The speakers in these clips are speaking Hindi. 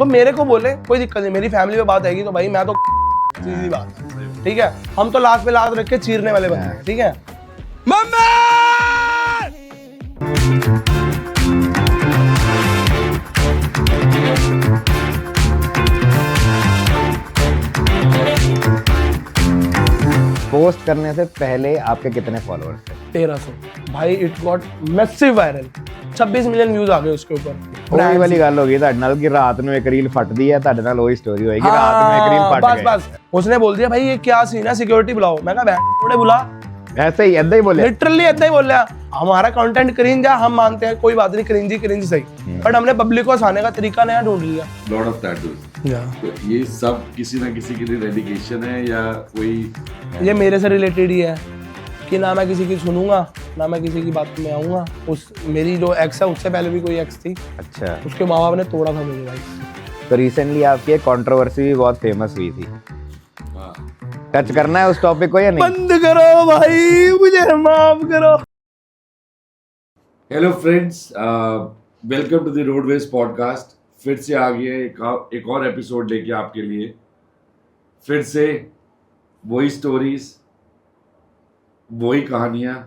तो मेरे को बोले कोई दिक्कत नहीं, मेरी फैमिली में बात आएगी तो भाई मैं तो सीधी बात है, ठीक है। हम तो लास्ट पे लास्ट रख के चीरने वाले बंदे हैं, ठीक है। मम्मी पोस्ट करने से पहले आपके कितने फॉलोअर्स थे? 1300 भाई, it got massive viral, 26 million views आ गए उसके ऊपर। ਉਹੀ ਵਾਲੀ ਗੱਲ ਹੋ ਗਈ ਤੁਹਾਡੇ ਨਾਲ ਕਿ ਰਾਤ ਨੂੰ ਇੱਕ ਰੀਲ ਫਟਦੀ ਹੈ, ਤੁਹਾਡੇ ਨਾਲ ਉਹੀ ਸਟੋਰੀ ਹੋਏਗੀ, ਰਾत में एक रील फट गई। बस उसने बोल दिया भाई ये क्या सीन है, सिक्योरिटी बुलाओ। मैं कहा थोड़े बुला, ऐसे ही ऐसा ही बोले, लिटरली ऐसा ही बोल रहा। हमारा कंटेंट क्रिंज है, हम मानते हैं, कोई बात नहीं, क्रिंज सही, बट हमने पब्लिक को हंसाने का तरीका नया ढूंढ लिया। लॉट ऑफ टैटूज, तो ये सब किसी ना किसी के लिए डेडिकेशन है या कोई? ये मेरे से रिलेटेड ही है कि ना मैं किसी की सुनूंगा, ना मैं किसी की बात में आऊंगा। उस मेरी जो एक्स है उससे पहले भी कोई एक्स थी, अच्छा, उसके माँ बाप ने तोड़ा था मुझे भाई। तो रिसेंटली आपकी एक कंट्रोवर्सी भी बहुत फेमस हुई थी, टच करना है उस टॉपिक को या नहीं? बंद करो भाई, मुझे माफ करो। Hello friends, welcome to the roadways podcast. फिर से आ गए एक और एपिसोड लेके आपके लिए। फिर से वही स्टोरीज, वही कहानियाँ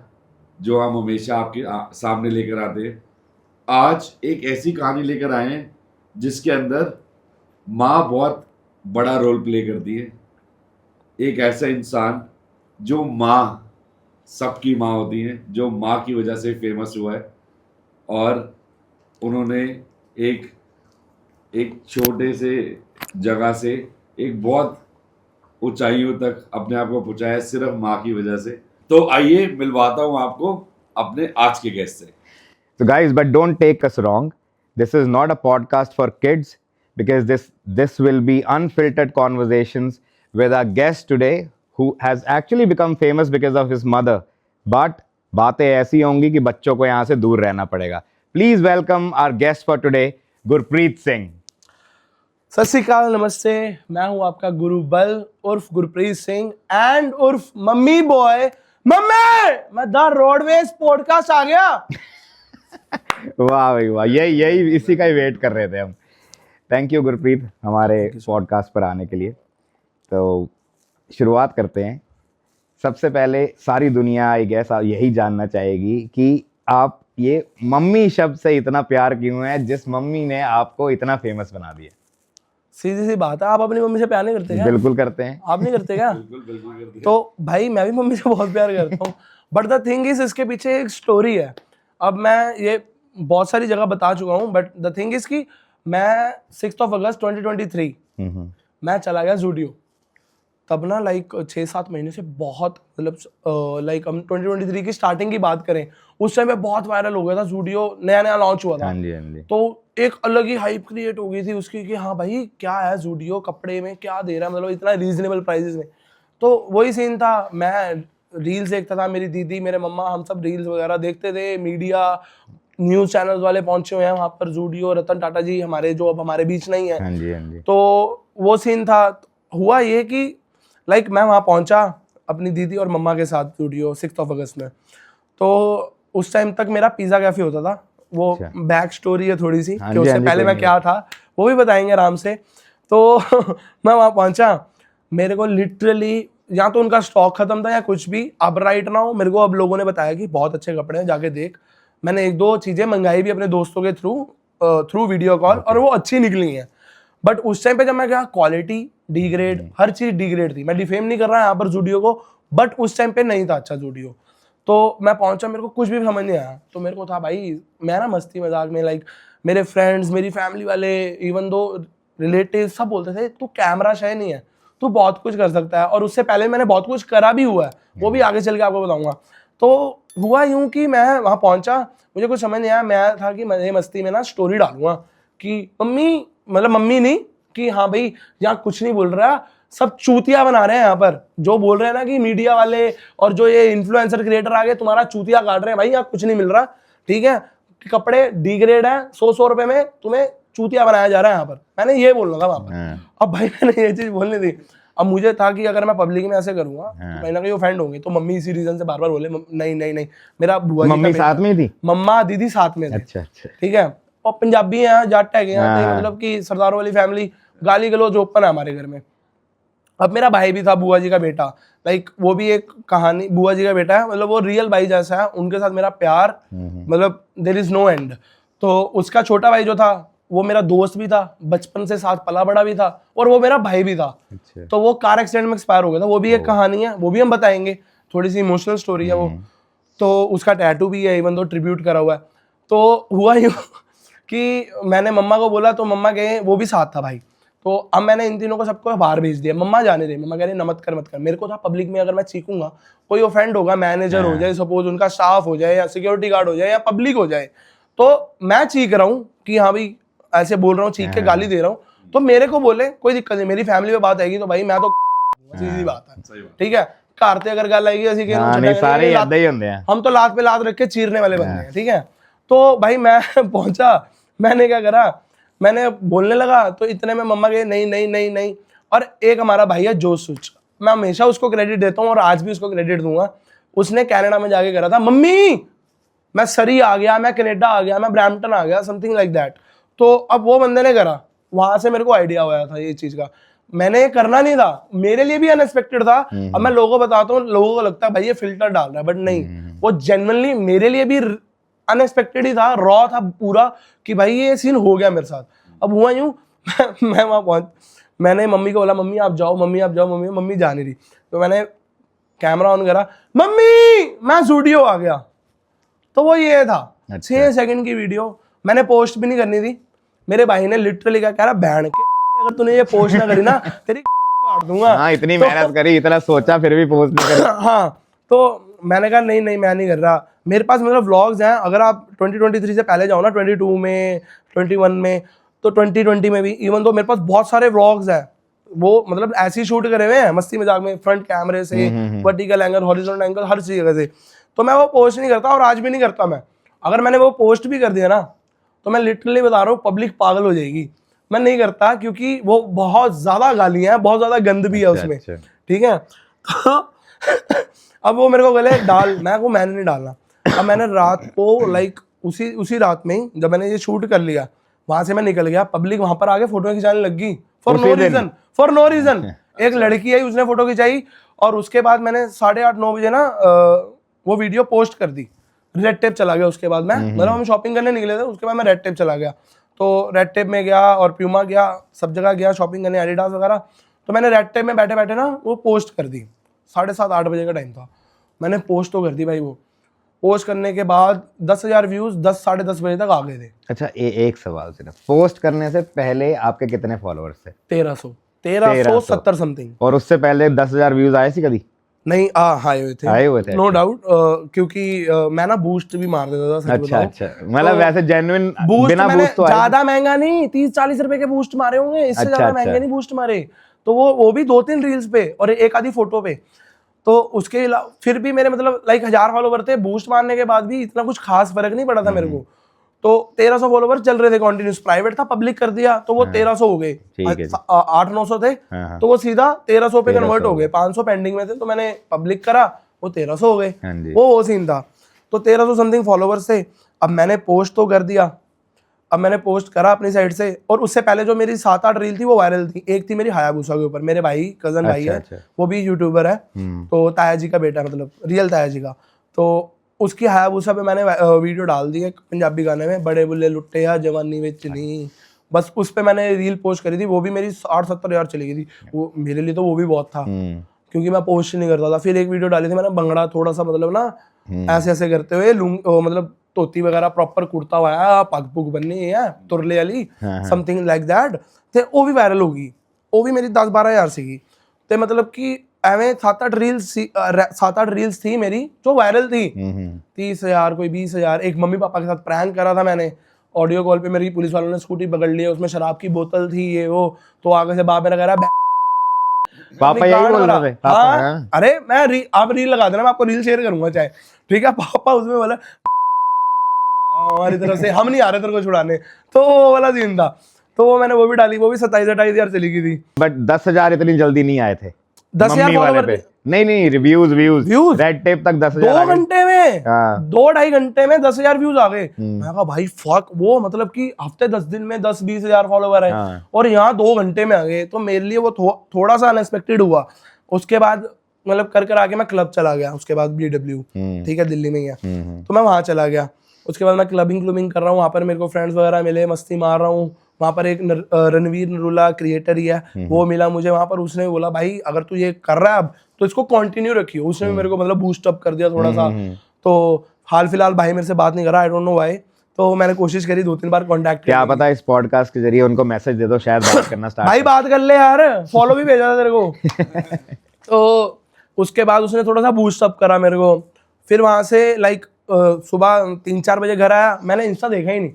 जो हम हमेशा आपके सामने लेकर आते हैं। आज एक ऐसी कहानी लेकर आए हैं जिसके अंदर माँ बहुत बड़ा रोल प्ले करती है। एक ऐसा इंसान जो माँ, सबकी माँ होती है, जो माँ की वजह से फेमस हुआ है, और उन्होंने एक छोटे से जगह से एक बहुत ऊंचाइयों तक अपने आप को पहुंचाया सिर्फ माँ की वजह से। तो आइए मिलवाता हूँ आपको अपने आज के गेस्ट से। So guys, but don't take us wrong. This is not a podcast for kids because this will be unfiltered conversations with our guest today who has actually become famous because of his mother. But बातें ऐसी होंगी कि बच्चों को यहाँ से दूर रहना पड़ेगा। Please welcome our guest for today, Gurpreet Singh. सत श्री अकाल, नमस्ते। मैं हूँ आपका गुरुबल उर्फ गुरप्रीत सिंह एंड उर्फ मम्मी बॉय। मम्मी, मैं द रोडवेज पॉडकास्ट आ गया। वाह भाई वाह, यही इसी का ही वेट कर रहे थे हम। थैंक यू गुरप्रीत हमारे पॉडकास्ट पर आने के लिए। तो शुरुआत करते हैं। सबसे पहले सारी दुनिया आई गेस यही जानना चाहेगी कि आप ये मम्मी शब्द से इतना प्यार क्यों है, जिस मम्मी ने आपको इतना फेमस बना दिया। सीधी सी बात है, आप अपनी मम्मी से प्यार नहीं करते क्या? बिल्कुल करते हैं। आप नहीं करते क्या? बिल्कुल करते हैं। तो भाई मैं भी मम्मी से बहुत प्यार करता हूँ, बट द थिंग इज इसके पीछे एक स्टोरी है। अब मैं ये बहुत सारी जगह बता चुका हूँ, बट द थिंग इज कि मैं 6 अगस्त 2023 मैं चला गया ज़ूडियो। तब ना लाइक 6-7 महीने से बहुत, मतलब लाइक हम 2023 की स्टार्टिंग की बात करें, उस टाइम पे बहुत वायरल हो गया था। ज़ूडियो नया नया लॉन्च हुआ था। हाँ जी, हाँ जी। तो एक अलग ही हाइप क्रिएट हो गई थी उसकी कि हाँ भाई क्या है ज़ूडियो, कपड़े में क्या दे रहा है, मतलब इतना रीजनेबल प्राइसेस में। तो वही सीन था, मैं रील्स देखता था, मेरी दीदी, मेरे मम्मा, हम सब रील्स वगैरह देखते थे। मीडिया, न्यूज़ चैनल्स वाले पहुंचे हुए हैं वहाँ पर ज़ूडियो। रतन टाटा जी हमारे, जो अब हमारे बीच नहीं है। हाँ जी, हाँ जी। तो वो सीन था। हुआ ये कि लाइक मैं वहाँ पहुंचा अपनी दीदी और मम्मा के साथ ज़ूडियो 6 अगस्त में। तो उस टाइम तक मेरा पिज़्ज़ा कैफे होता था। वो बैक स्टोरी है थोड़ी सी कि उससे पहले मैं क्या था वो भी बताएंगे आराम से। तो मैं वहाँ पहुंचा, मेरे को लिटरली या तो उनका स्टॉक खत्म था या कुछ भी। अब राइट नाउ मेरे को अब लोगों ने बताया कि बहुत अच्छे कपड़े हैं, जाके देख। मैंने 1-2 चीज़ें मंगाई भी अपने दोस्तों के थ्रू वीडियो कॉल, और वो अच्छी निकली हैं। बट उस टाइम पे जब मैं गया, क्वालिटी डिग्रेड, हर चीज़ डिग्रेड थी। मैं डिफेम नहीं कर रहा यहाँ पर ज़ूडियो को, बट उस टाइम पे नहीं था अच्छा ज़ूडियो। तो मैं पहुंचा, मेरे को कुछ भी समझ नहीं आया। तो मेरे को था भाई, मैं ना मस्ती मजाक में, लाइक मेरे फ्रेंड्स, मेरी फैमिली वाले, इवन दो रिलेटिव सब बोलते थे तू कैमरा शाय नहीं है, तू बहुत कुछ कर सकता है। और उससे पहले मैंने बहुत कुछ करा भी हुआ है, वो भी आगे चल के आपको बताऊंगा। तो हुआ यूं कि मैं वहाँ पहुंचा, मुझे कुछ समझ नहीं आया। मैं था कि मैं मस्ती में ना स्टोरी डालूंगा कि मम्मी, मतलब मम्मी नहीं, कि हाँ भाई यहाँ कुछ नहीं बोल रहा, सब चूतिया बना रहे हैं यहाँ पर। जो बोल रहे हैं ना कि मीडिया वाले और जो ये इन्फ्लुएंसर क्रिएटर आ गए तुम्हारा चूतिया काट रहे हैं, भाई यहाँ कुछ नहीं मिल रहा, ठीक है। कपड़े डिग्रेड है, 100 रुपए में तुम्हें चूतिया बनाया जा रहा है यहाँ पर। मैंने ये बोलना था वहाँ पर। अब भाई मैंने ये चीज बोलनी थी। अब मुझे था कि अगर मैं पब्लिक में ऐसे करूंगा तो कहीं ना कहीं ऑफेंड होंगे। तो मम्मी इसी रीजन से बार बार बोले नहीं नहीं नहीं, मेरा बुआ जी मम्मी साथ में थी, मम्मा दीदी साथ में थे, अच्छा अच्छा, ठीक है। और पंजाबी हैं, जाट है हाँ। मतलब कि सरदारों वाली फैमिली, गाली गलौज ओपन है हमारे घर में। अब मेरा भाई भी था, बुआ जी का बेटा, लाइक वो भी एक कहानी, बुआ जी का बेटा है, मतलब वो रियल भाई जैसा है, उनके साथ मेरा प्यार मतलब देयर इज नो एंड। तो उसका छोटा भाई जो था वो मेरा दोस्त भी था, बचपन से साथ पला बड़ा भी था, और वो मेरा भाई भी था। अच्छा। तो वो कार एक्सीडेंट में एक्सपायर हो गया था, वो भी एक कहानी है, वो भी हम बताएंगे, थोड़ी सी इमोशनल स्टोरी है वो। तो उसका टैटू भी है, इवन दो ट्रिब्यूट करा हुआ है। तो हुआ यूँ कि मैंने मम्मा को बोला, तो मम्मा गए, वो भी साथ था भाई। तो अब मैंने इन तीनों को सबको बाहर भेज दिया, मम्मा जाने दे, मम्मा कह रही न मत कर मत कर। मेरे को था पब्लिक में अगर मैं चीखूंगा कोई ऑफेंड होगा, मैनेजर हो जाए सपोज, उनका स्टाफ हो जाए, या सिक्योरिटी गार्ड हो जाए, या पब्लिक हो जाए, तो मैं चीख रहा हूँ कि हाँ भाई ऐसे बोल रहा हूँ, चीख के गाली दे रहा हूँ, तो मेरे को बोले कोई दिक्कत नहीं, मेरी फैमिली में बात आएगी तो भाई मैं तो सीधी बात है, ठीक है। कारते अगर गल आएगी ऐसी कि सारे ऐदा ही होंदे हैं, हम तो लात पे लात रख के चीरने वाले बंदे हैं, ठीक है। तो भाई मैं पहुंचा, मैंने क्या करा, मैंने बोलने लगा, तो इतने में मम्मा गए नहीं नहीं नहीं नहीं। और एक हमारा भाई है जोसुच, मैं हमेशा उसको क्रेडिट देता हूँ और आज भी उसको क्रेडिट दूंगा, उसने कनाडा में जाके करा था, मम्मी मैं सरी आ गया, मैं कनाडा आ गया, मैं ब्रैम्पटन आ गया, समथिंग लाइक दैट। तो अब वो बंदे ने करा, वहां से मेरे को आइडिया हुआ था ये चीज का, मैंने ये करना नहीं था, मेरे लिए भी अनएक्सपेक्टेड था। अब मैं लोगों को बताता हूँ, लोगों को लगता है भाई ये फिल्टर डाल रहा है, बट नहीं, वो जेन्युइनली मेरे लिए भी अनएक्सपेक्टेड ही था, रॉ था पूरा, कि भाई ये सीन हो गया मेरे साथ। अब हुआ यूं मैं वहां पहुंच, मैंने मम्मी को बोला मम्मी आप जाओ, मम्मी आप जाओ, मम्मी जा नहीं रही, तो मैंने कैमरा ऑन करा, मम्मी मैं स्टूडियो आ गया। तो वो ये था 6 सेकंड की वीडियो, मैंने पोस्ट भी नहीं करनी थी, मेरे भाई ने लिटरली क्या कह रहा, बैंड के अगर तूने ये पोस्ट ना करी ना तेरी मार दूंगा। हाँ, इतनी मेहनत करी, इतना सोचा, फिर भी पोस्ट नहीं करी। हाँ, तो मैंने कहा नहीं नहीं मैं नहीं कर रहा, मेरे पास मतलब व्लॉग्स हैं, अगर आप 2023 से पहले जाओ ना, 22 में 21 में, तो 2020 में भी, इवन तो मेरे पास बहुत सारे व्लॉग्स हैं, वो मतलब ऐसे ही शूट करे हुए हैं मस्ती मजाक में, फ्रंट कैमरे से, वर्टिकल एंगल, हॉरिजॉन्टल एंगल, हर चीज से। तो मैं वो पोस्ट नहीं करता और आज भी नहीं करता। मैं अगर मैंने वो पोस्ट भी कर दिया ना, तो मैं लिटरली बता रहा हूँ पब्लिक पागल हो जाएगी, मैं नहीं करता, क्योंकि वो बहुत ज्यादा गालियां हैं, बहुत ज्यादा गंद भी है उसमें, ठीक है। तो अब वो मेरे को बोले डाल, मैं को मैंने नहीं डालना। अब मैंने रात को लाइक उसी रात में ही जब मैंने ये शूट कर लिया, वहां से मैं निकल गया, पब्लिक वहां पर आके फोटो खिंचाने लग गई फॉर नो रीजन। एक लड़की आई, उसने फोटो खिंचाई, और उसके बाद मैंने 8:30-9 बजे ना वो वीडियो पोस्ट कर दी, रेड टेप चला गया। उसके बाद मैं मतलब हम शॉपिंग करने निकले थे, उसके बाद मैं रेड टेप चला गया, तो रेड टेप में गया और प्यूमा गया, सब जगह गया शॉपिंग करने, एडिडास वगैरह। तो मैंने रेड टेप में बैठे बैठे ना वो पोस्ट कर दी, 7:30-8 बजे का टाइम था, मैंने पोस्ट तो कर दी भाई। वो पोस्ट करने के बाद 10,000 व्यूज 10-10:30 बजे तक आ गए थे। अच्छा, एक सवाल सिर्फ, पोस्ट करने से पहले आपके कितने फॉलोअर्स थे? 1370 समथिंग। और उससे पहले 10,000 व्यूज आए थे कभी? नहीं आए हुए थे नो डाउट, क्योंकि मैं ना बूस्ट भी मार देता था, सच अच्छा बताऊं। अच्छा, मतलब वैसे जेन्युइन बूस्ट बिना मैंने बूस्ट तो ज्यादा महंगा नहीं, 30-40 रुपए के बूस्ट मारे होंगे, इससे ज्यादा महंगे नहीं बूस्ट मारे। तो वो भी 2-3 रील्स पे और एक आधी फोटो पे। तो उसके अलावा फिर भी मेरे मतलब लाइक 1000 फॉलोवर थे, बूस्ट मारने के बाद भी इतना कुछ खास फर्क नहीं पड़ा था मेरे को। तो 1300 फॉलोवर चल रहे थे कॉन्टिन्यूस, प्राइवेट था, पब्लिक कर दिया तो वो 1300 हो गए, 800-900 थे तो वो सीधा 1300 पे कन्वर्ट हो गए, 500 पेंडिंग में थे, तो मैंने पब्लिक करा, वो 1300 हो गए, वो सीन था। तो 1300 समथिंग फॉलोवर्स थे। अब मैंने पोस्ट तो कर दिया, अब मैंने पोस्ट करा अपनी साइड से, और उससे पहले जो मेरी 7-8 रील थी वो वायरल थी। एक थी मेरी हायाबुसा के ऊपर, मेरे भाई कजन भाई है, वो भी यूट्यूबर है, तो ताया जी का बेटा, मतलब रियल ताया जी का। तो उसकी हायाबुसा पे मैंने वीडियो डाल दी है पंजाबी गाने में, बड़े बुल्ले लुट्टे या जवानी विच नहीं, बस उस पे मैंने रील पोस्ट करी थी, वो भी मेरी 60-70 हज़ार चली गई थी। वो मेरे लिए तो वो भी बहुत था, क्योंकि मैं पोस्ट नहीं करता था। फिर एक वीडियो डाली थी मैंने, बंगड़ा थोड़ा सा मतलब ना ऐसे ऐसे करते हुए, मतलब धोती वगैरह प्रॉपर कुर्ता हुआ है, पग पुग बननी है तुरले वाली, समथिंग लाइक दैट, ते वो भी वायरल होगी, वो भी मेरी 10-12 हज़ार सीगी। ते मतलब कि एवं 7-8 रील्स थी मेरी जो वायरल थी, 30,000 कोई 20,000। एक मम्मी पापा के साथ प्रैंक करा था मैंने, ऑडियो कॉल पे मेरी पुलिस वालों ने स्कूटी पकड़ ली, उसमें शराब की बोतल थी ये वो, तो आगे से बाप मेरा कह रहा पापा यही बोल रहे थे। हाँ, अरे मैं आप रील लगा देना, मैं आपको रील शेयर करूंगा चाहे, ठीक है। पापा उसमें बोला हमारी तरफ से हम नहीं आ रहे तेरे को छुड़ाने, तो वो वाला सीन था। तो वो मैंने वो भी डाली, वो भी 27-28 हज़ार चली गई थी। बट 10,000 इतनी जल्दी नहीं आए थे 10,000 फॉलोवर, नहीं रिव्यूज Views? रेड टेप तक 10,000 2 आ गए। घंटे में हाँ। 2-2.5 घंटे में 10,000 व्यूज आ गए। मैं कहा भाई फक, वो मतलब कि हफ्ते 10 दिन में 10-20 हजार फॉलोवर है हाँ। और यहाँ 2 घंटे में आ गए, तो मेरे लिए वो थोड़ा सा अनएक्सपेक्टेड हुआ। उसके बाद मतलब कर आके मैं क्लब चला गया, उसके बाद BW, ठीक है, दिल्ली में ही है, तो मैं वहां चला गया। उसके बाद मैं क्लबिंग कर रहा हूँ, वहाँ पर मेरे को फ्रेंड्स वगैरह मिले, मस्ती मार रहा हूँ। वहाँ पर एक रणवीर नरूला क्रिएटर ही है, वो मिला मुझे वहाँ पर। उसने बोला भाई अगर तू ये कर रहा है अब तो इसको कंटिन्यू रखियो। उसने भी मेरे को मतलब बूस्ट अप कर दिया थोड़ा सा। तो हाल फिलहाल भाई मेरे से बात नहीं कर रहा, आई डोंट नो व्हाई। तो मैंने कोशिश करी 2-3 बार कांटेक्ट, क्या पता इस पॉडकास्ट के जरिए उनको मैसेज दे दो, शायद बात करना स्टार्ट भाई बात कर ले यार, फॉलो भी भेजा था तेरे को। तो उसके बाद उसने थोड़ा सा बूस्ट अप करा मेरे को। फिर वहां से लाइक सुबह 3-4 बजे घर आया, मैंने इंस्टा देखा ही नहीं,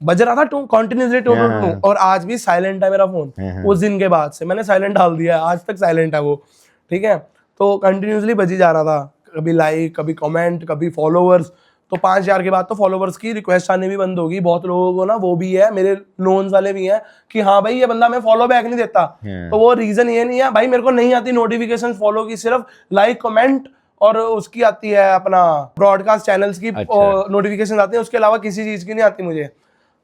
बज रहा था कंटिन्यूसली टू, और आज भी साइलेंट है मेरा फोन। उस दिन के बाद से मैंने साइलेंट डाल दिया है, आज तक साइलेंट है वो, ठीक है। तो कंटिन्यूसली बजी जा रहा था, कभी लाइक, कभी कमेंट, कभी फॉलोवर्स। तो 5,000 के बाद तो फॉलोवर्स की रिक्वेस्ट आने भी बंद होगी। बहुत लोगों को ना वो भी है, मेरे नोन्स वाले भी हैं कि हाँ भाई ये बंदा हमें फॉलो बैक नहीं देता। तो वो रीजन ये नहीं है भाई, मेरे को नहीं आती नोटिफिकेशन फॉलो की, सिर्फ लाइक, कमेंट और उसकी आती है अपना ब्रॉडकास्ट चैनल्स की नोटिफिकेशन आती है, उसके अलावा किसी चीज की नहीं आती मुझे।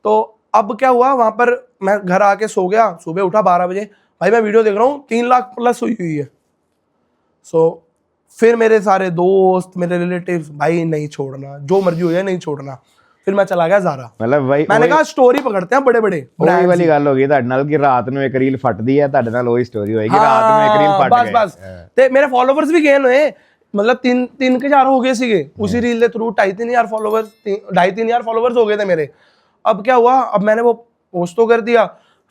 तो अब क्या हुआ, वहां पर मैं घर आके सो गया, सुबह उठा 12 बजे, भाई मैं वीडियो देख रहा हूँ 3 लाख प्लस हुई है। सो फिर मेरे सारे दोस्त, मेरे रिलेटिव्स, भाई नहीं छोड़ना, जो मर्जी हो जाए नहीं छोड़ना। फिर मैं चला गया ज़ारा। मतलब भाई मैंने कहा स्टोरी पकड़ते हैं बड़े बड़े ਉਹੀ ਵਾਲੀ ਗੱਲ ਹੋ ਗਈ ਤੁਹਾਡੇ ਨਾਲ ਕਿ ਰਾਤ ਨੂੰ ਇੱਕ ਰੀਲ ਫਟਦੀ ਹੈ, ਤੁਹਾਡੇ ਨਾਲ ਉਹੀ ਸਟੋਰੀ ਹੋਏਗੀ, ਰਾਤ ਨੂੰ ਇੱਕ ਰੀਲ ਫਟ ਗਈ। बस ਤੇ ਮੇਰੇ ਫॉलोवर्स ਵੀ ਗੇਨ ਹੋਏ, मतलब 3,000 हो गए सीगे उसी रील के थ्रू। 2,500-3,000 फॉलोवर्स, 2,500-3,000 फॉलोवर्स हो गए थे मेरे। अब क्या हुआ, अब मैंने वो पोस्ट तो कर दिया,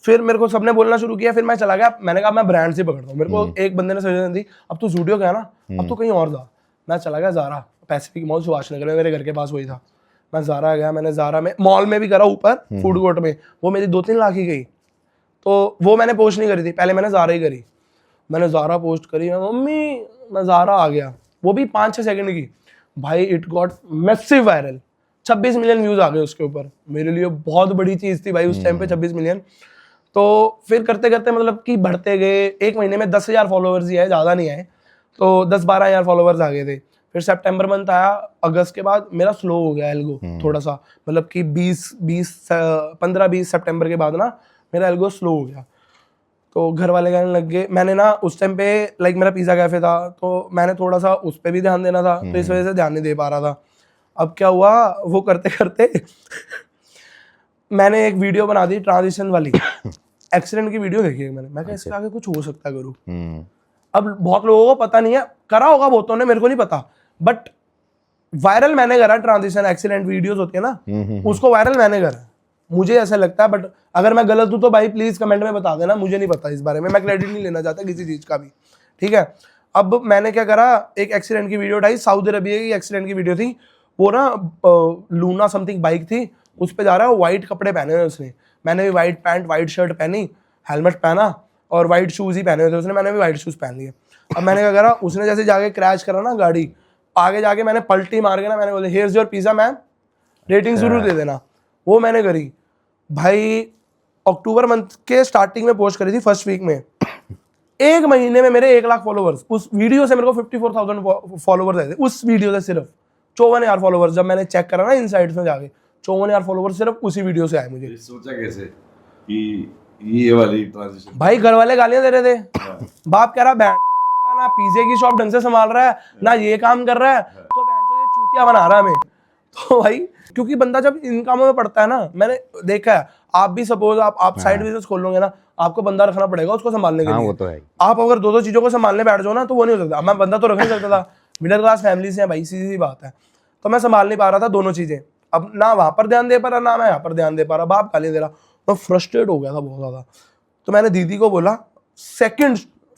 फिर मेरे को सबने बोलना शुरू किया, फिर मैं चला गया। मैंने कहा मैं ब्रांड से पकड़ता हूँ। मेरे को एक बंदे ने सजेशन दी, अब तू ज़ूडियो गया ना, अब तू कहीं और जा। मैं चला गया ज़ारा, पैसिफिक मॉल सुभाष नगर में, मेरे घर के पास वही था। मैं ज़ारा गया, मैंने ज़ारा में मॉल में भी करा, ऊपर फूड कोर्ट में, वो मेरी 2-3 लाख ही गई। तो वो मैंने पोस्ट नहीं करी थी, पहले मैंने ज़ारा ही करी। मैंने ज़ारा पोस्ट करी, मम्मी मैं ज़ारा आ गया, वो भी 5-6 सेकंड की। भाई it got massive viral, 26 million views आ गए उसके ऊपर। मेरे लिए बहुत बड़ी चीज़ थी भाई उस टाइम पे 26 मिलियन। तो फिर करते करते मतलब कि बढ़ते गए, 1 महीने में 10,000 फॉलोवर्स ही आए, ज़्यादा नहीं आए, तो 10-12,000 फॉलोवर्स आ गए थे। फिर सितंबर मंथ आया, अगस्त के बाद मेरा स्लो हो गया एल्गो थोड़ा सा, मतलब कि 15-20 सितंबर के बाद ना मेरा एल्गो स्लो हो गया। तो घर वाले कहने लग गए, मैंने ना उस टाइम पे लाइक मेरा पिज़्ज़ा कैफे था, तो मैंने थोड़ा सा उस पर भी ध्यान देना था, तो इस वजह से ध्यान नहीं दे पा रहा था। अब क्या हुआ, वो करते करते मैंने एक वीडियो बना दी ट्रांजिशन वाली, एक्सीडेंट की वीडियो देखी मैंने। मैं कहा इसके आगे कुछ हो सकता है करूँ। अब बहुत लोगों को पता नहीं है, करा होगा बहुतों ने, मेरे को नहीं पता, बट वायरल मैंने करा। ट्रांजिशन एक्सीडेंट वीडियोस होती है ना, उसको वायरल मैंने करा, मुझे ऐसा लगता है। बट अगर मैं गलत हूं तो भाई प्लीज कमेंट में बता देना, मुझे नहीं पता इस बारे में, मैं क्रेडिट नहीं लेना चाहता किसी चीज का भी, ठीक है। अब मैंने क्या करा, एक एक्सीडेंट की वीडियो उठाई, सऊदी अरबिया की एक्सीडेंट की वीडियो थी वो ना, लूना समथिंग बाइक थी, उस पर जा रहा है, वाइट कपड़े पहने हुए उसने, मैंने भी वाइट पैंट वाइट शर्ट पहनी, हेलमेट पहना और वाइट शूज ही पहने हुए थे उसने, मैंने भी वाइट शूज पहन लिए। अब मैंने क्या करा, उसने जैसे जाके क्रैश करा ना गाड़ी, आगे जाके मैंने पलटी मार के ना, मैंने बोला here's your pizza ma'am, rating जरूर दे देना। वो मैंने करी भाई, अक्टूबर मंथ के स्टार्टिंग में पोस्ट करी थी, फर्स्ट वीक में। 1 महीने में मेरे 1 लाख फॉलोवर्स, उस वीडियो से मेरे को 54,000 फॉलोवर्स आए थे उस वीडियो से, सिर्फ 54,000 फॉलोवर्स। जब मैंने चेक करा ना इनसाइट्स में जाके, 54,000 फॉलोवर्स सिर्फ उसी वीडियो से आए मुझे। सोचा कैसे कि ये वाली ट्रांजिशन? भाई घर वाले गालियां दे रहे थे, बाप कह रहा ना पिज़्ज़े की शॉप ढंग से संभाल रहा है, ना ये काम कर रहा है, तो ये चूतिया बना रहा है हमें। तो भाई क्योंकि बंदा जब इन कामों में पड़ता है ना, मैंने देखा है, आप भी सपोज आप साइड बिजनेस खोल लोगे ना, आपको बंदा रखना पड़ेगा उसको संभालने के लिए। वो तो है। आप अगर 2 चीजों को संभालने बैठ जाओ ना, तो वो नहीं हो सकता। मैं बंदा तो रख नहीं सकता था, मिडिल क्लास फैमिली से है भाई, सीधी सी बात है। तो मैं संभाल नहीं पा रहा था दोनों चीजें, अब ना वहां पर ध्यान दे पा रहा, ना मैं यहाँ पर ध्यान दे पा रहा, बाप गाली दे रहा, मैं फ्रस्ट्रेट हो गया था बहुत ज्यादा। तो मैंने दीदी को बोला,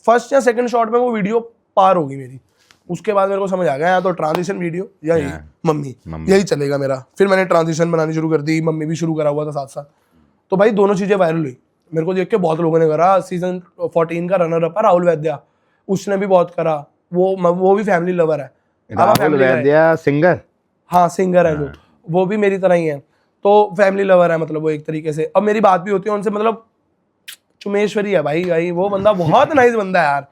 फर्स्ट या सेकंड शॉट में वो वीडियो पार होगी मेरी। उसके बाद मेरे को समझ आ गया, यहाँ तो ट्रांजिशन वीडियो या मम्मी यही चलेगा मेरा। फिर मैंने ट्रांजिशन बनानी शुरू कर दी, मम्मी भी शुरू करा हुआ था साथ साथ। तो भाई दोनों चीजें वायरल हुई, मेरे को देख के बहुत लोगों ने करा। सीजन 14 का रनर अप है राहुल वैद्या, उसने भी बहुत करा, वो भी फैमिली लवर है। राहुल वैद्या सिंगर, हाँ सिंगर है वो भी मेरी तरह ही है, तो फैमिली लवर है मतलब वो एक तरीके से। अब मेरी बात भी होती है उनसे, मतलब चुमेश्वरी है भाई, वो बंदा बहुत नाइस बंदा है यार।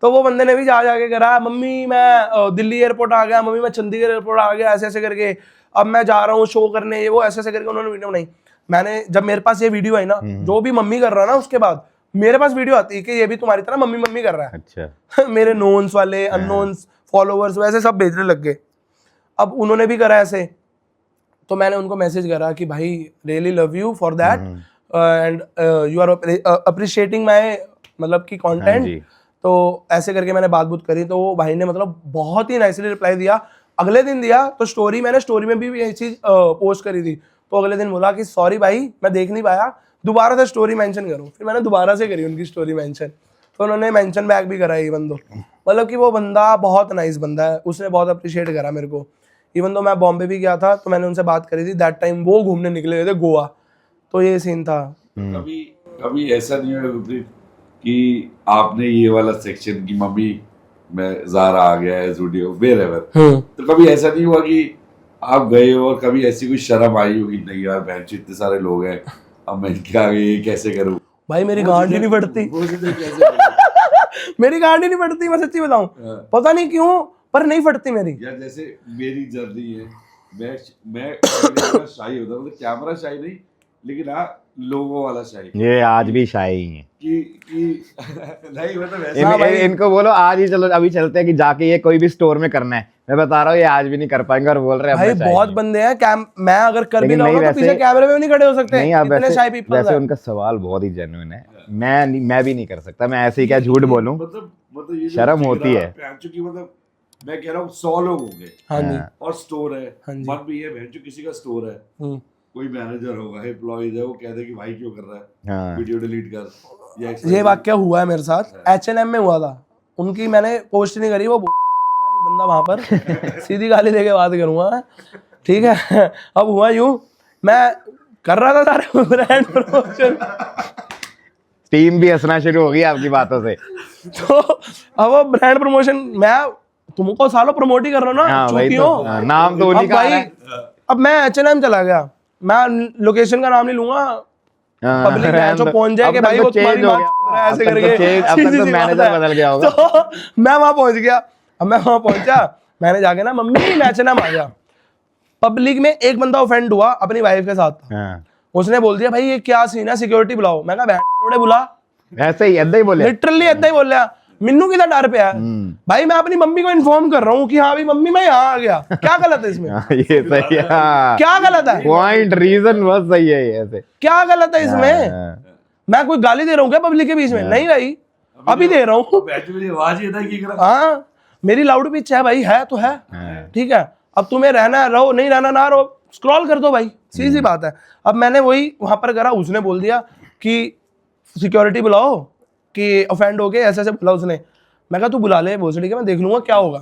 तो वो बंदे ने भी जा जाके करा, मम्मी मैं दिल्ली एयरपोर्ट आ गया, मम्मी मैं चंडीगढ़ एयरपोर्ट आ गया, ऐसे ऐसे करके अब मैं जा रहा हूँ शो करने, ये वो ऐसे ऐसे करके उन्होंने वीडियो बनाई। मैंने जब मेरे पास ये वीडियो आई ना, जो भी मम्मी कर रहा ना, उसके बाद मेरे पास वीडियो आती है कि ये भी तुम्हारी तरह मम्मी मम्मी कर रहा है। अच्छा। मेरे नोन्स वाले, अननोन्स, फॉलोवर्स वैसे सब भेजने लग गए। अब उन्होंने भी करा ऐसे, तो मैंने उनको मैसेज करा कि भाई really love you for that and you are appreciating my मतलब की कंटेंट। तो ऐसे करके मैंने बात करी, तो वो भाई ने मतलब बहुत ही नाइसली रिप्लाई दिया। अगले दिन दिया तो स्टोरी में भी ये चीज पोस्ट करी थी, तो अगले दिन बोला कि सॉरी भाई मैं देख नहीं पाया, दोबारा से स्टोरी मेंशन करो। फिर मैंने दोबारा से करी उनकी स्टोरी मेंशन, तो उन्होंने मेंशन बैक भी करा इवन दो। मतलब कि वो बंदा बहुत नाइस बंदा है, उसने बहुत अप्रिशिएट करा मेरे को। इवन दो मैं बॉम्बे भी गया था, तो मैंने उनसे बात करी थी, दैट टाइम वो घूमने निकले हुए थे गोवा, तो ये सीन था। कभी ऐसा नहीं हुआ कि आपने ये वाला सेक्शन की मम्मी मैं ज़ारा आ गया है, ज़ूडियो, वेयरएवर, तो कभी ऐसा नहीं हुआ कि आप गए हो और कभी ऐसी कोई शर्म आई हो कि नहीं यार बहन इतने सारे लोग हैं, अब मैं इनके आगे ये कैसे करूं? भाई मेरी गांड ही नहीं बढ़ती मेरी गांड ही नहीं बढ़ती, मैं सच्ची बताऊं, पता नहीं क्यों पर नहीं फटती मेरी। यार जैसे मेरी जर्नी है, मैं शाही होता हूं, मतलब कैमरा शाही नहीं, लेकिन हाँ लोगों वाला शाही। ये आज भी शाही है कि नहीं मतलब ऐसा इनको बोलो आज ही चलो, अभी चलते हैं कि जाके ये कोई भी स्टोर में करना है, मैं बता रहा हूँ ये आज भी नहीं कर पाएंगे और बोल रहे हैं भाई बहुत बंदे हैं मैं अगर कर भी लाऊंगा तो पीछे कैमरे में भी नहीं खड़े हो सकते। नहीं, इतने शाय पीपल वैसे उनका सवाल बहुत ही जेन्युइन है, मैं भी नहीं कर सकता, मैं ऐसे ही क्या झूठ बोलूं, मतलब ये शर्म होती है। मतलब मैं कह रहा हूँ 100 लोग होंगे, हाँ जी, और स्टोर है, मन भी है किसी का स्टोर है, कोई मैनेजर होगा, एम्प्लॉइज है, वो कहते कि भाई क्यों कर रहा है, वीडियो डिलीट कर। ये वाक्य हुआ है मेरे साथ, H&M में हुआ था, उनकी मैंने पोस्ट नहीं करी, वो बंदा वहां पर सीधी गाली देके बात करूंगा, ठीक है। अब हुआ यूं, मैं कर रहा था सारे ब्रांड प्रमोशन, टीम भी हंसना शुरू हो गई आपकी बातों से। तो अब वो ब्रांड प्रमोशन, मैं तुमको सालों प्रमोट ही कर रहा हूँ ना, चूंकि नाम तो उन्हीं का है। अब मैं H&M चला गया, मैं लोकेशन का नाम नहीं लूंगा, पब्लिक है जो पहुंच जाए कि भाई वो तुम्हारी मां ऐसे करके, अब तक तो मैनेजर बदल गया होगा। तो मैं वहां पहुंच गया। अब मैं वहां पहुंचा, मैंने जाके ना मम्मी मैं H&M आ गया। पब्लिक में एक बंदा ऑफेंड हुआ, अपनी वाइफ के साथ था, उसने बोल दिया भाई ये क्या सीन है, सिक्योरिटी बुलाओ। मैं कहा बुला, ऐसे ही ऐसा ही बोले, लिटरली ऐसा ही बोला। मिन्नू किधर डर पे है भाई, मैं अपनी मम्मी को इन्फॉर्म कर रहा हूँ कि हाँ भाई मम्मी मैं यहाँ आ गया, क्या गलत है इसमें? ये सही है, क्या गलत है? पॉइंट रीजन बहुत सही है, ऐसे क्या गलत है इसमें? मैं कोई गाली दे रहा हूँ क्या पब्लिक के बीच में? नहीं भाई, अभी दे रहा हूँ। हाँ मेरी लाउड पिच है भाई, है तो है, ठीक है। अब तुम्हें रहना रहो, नहीं रहना ना रहो, स्क्रॉल कर दो भाई, सीधी बात है। अब मैंने वही वहां पर करा, उसने बोल दिया कि सिक्योरिटी बुलाओ कि ऑफेंड हो गए, ऐसे ऐसे बोला उसने। मैं कहा तू बुला ले, बोल ठीक है मैं देख लूंगा क्या होगा।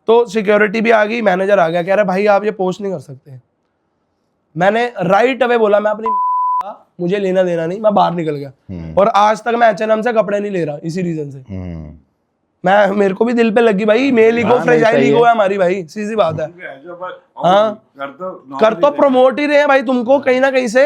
तो सिक्योरिटी भी आ गई, मैनेजर आ गया, कह रहा भाई आप ये पोस्ट नहीं कर सकते। मैंने राइट अवे बोला, मैं अपनी मुझे लेना देना नहीं, मैं बाहर निकल गया। और आज तक मैं H&M से कपड़े नहीं ले रहा इसी रीजन से। मैं मेरे को भी दिल पे लगी भाई, मेल ईगो फ्रेजाइल ईगो है हमारी भाई, सीधी बात है। हाँ कर तो प्रमोट ही रहे हैं भाई तुमको कहीं ना कहीं से,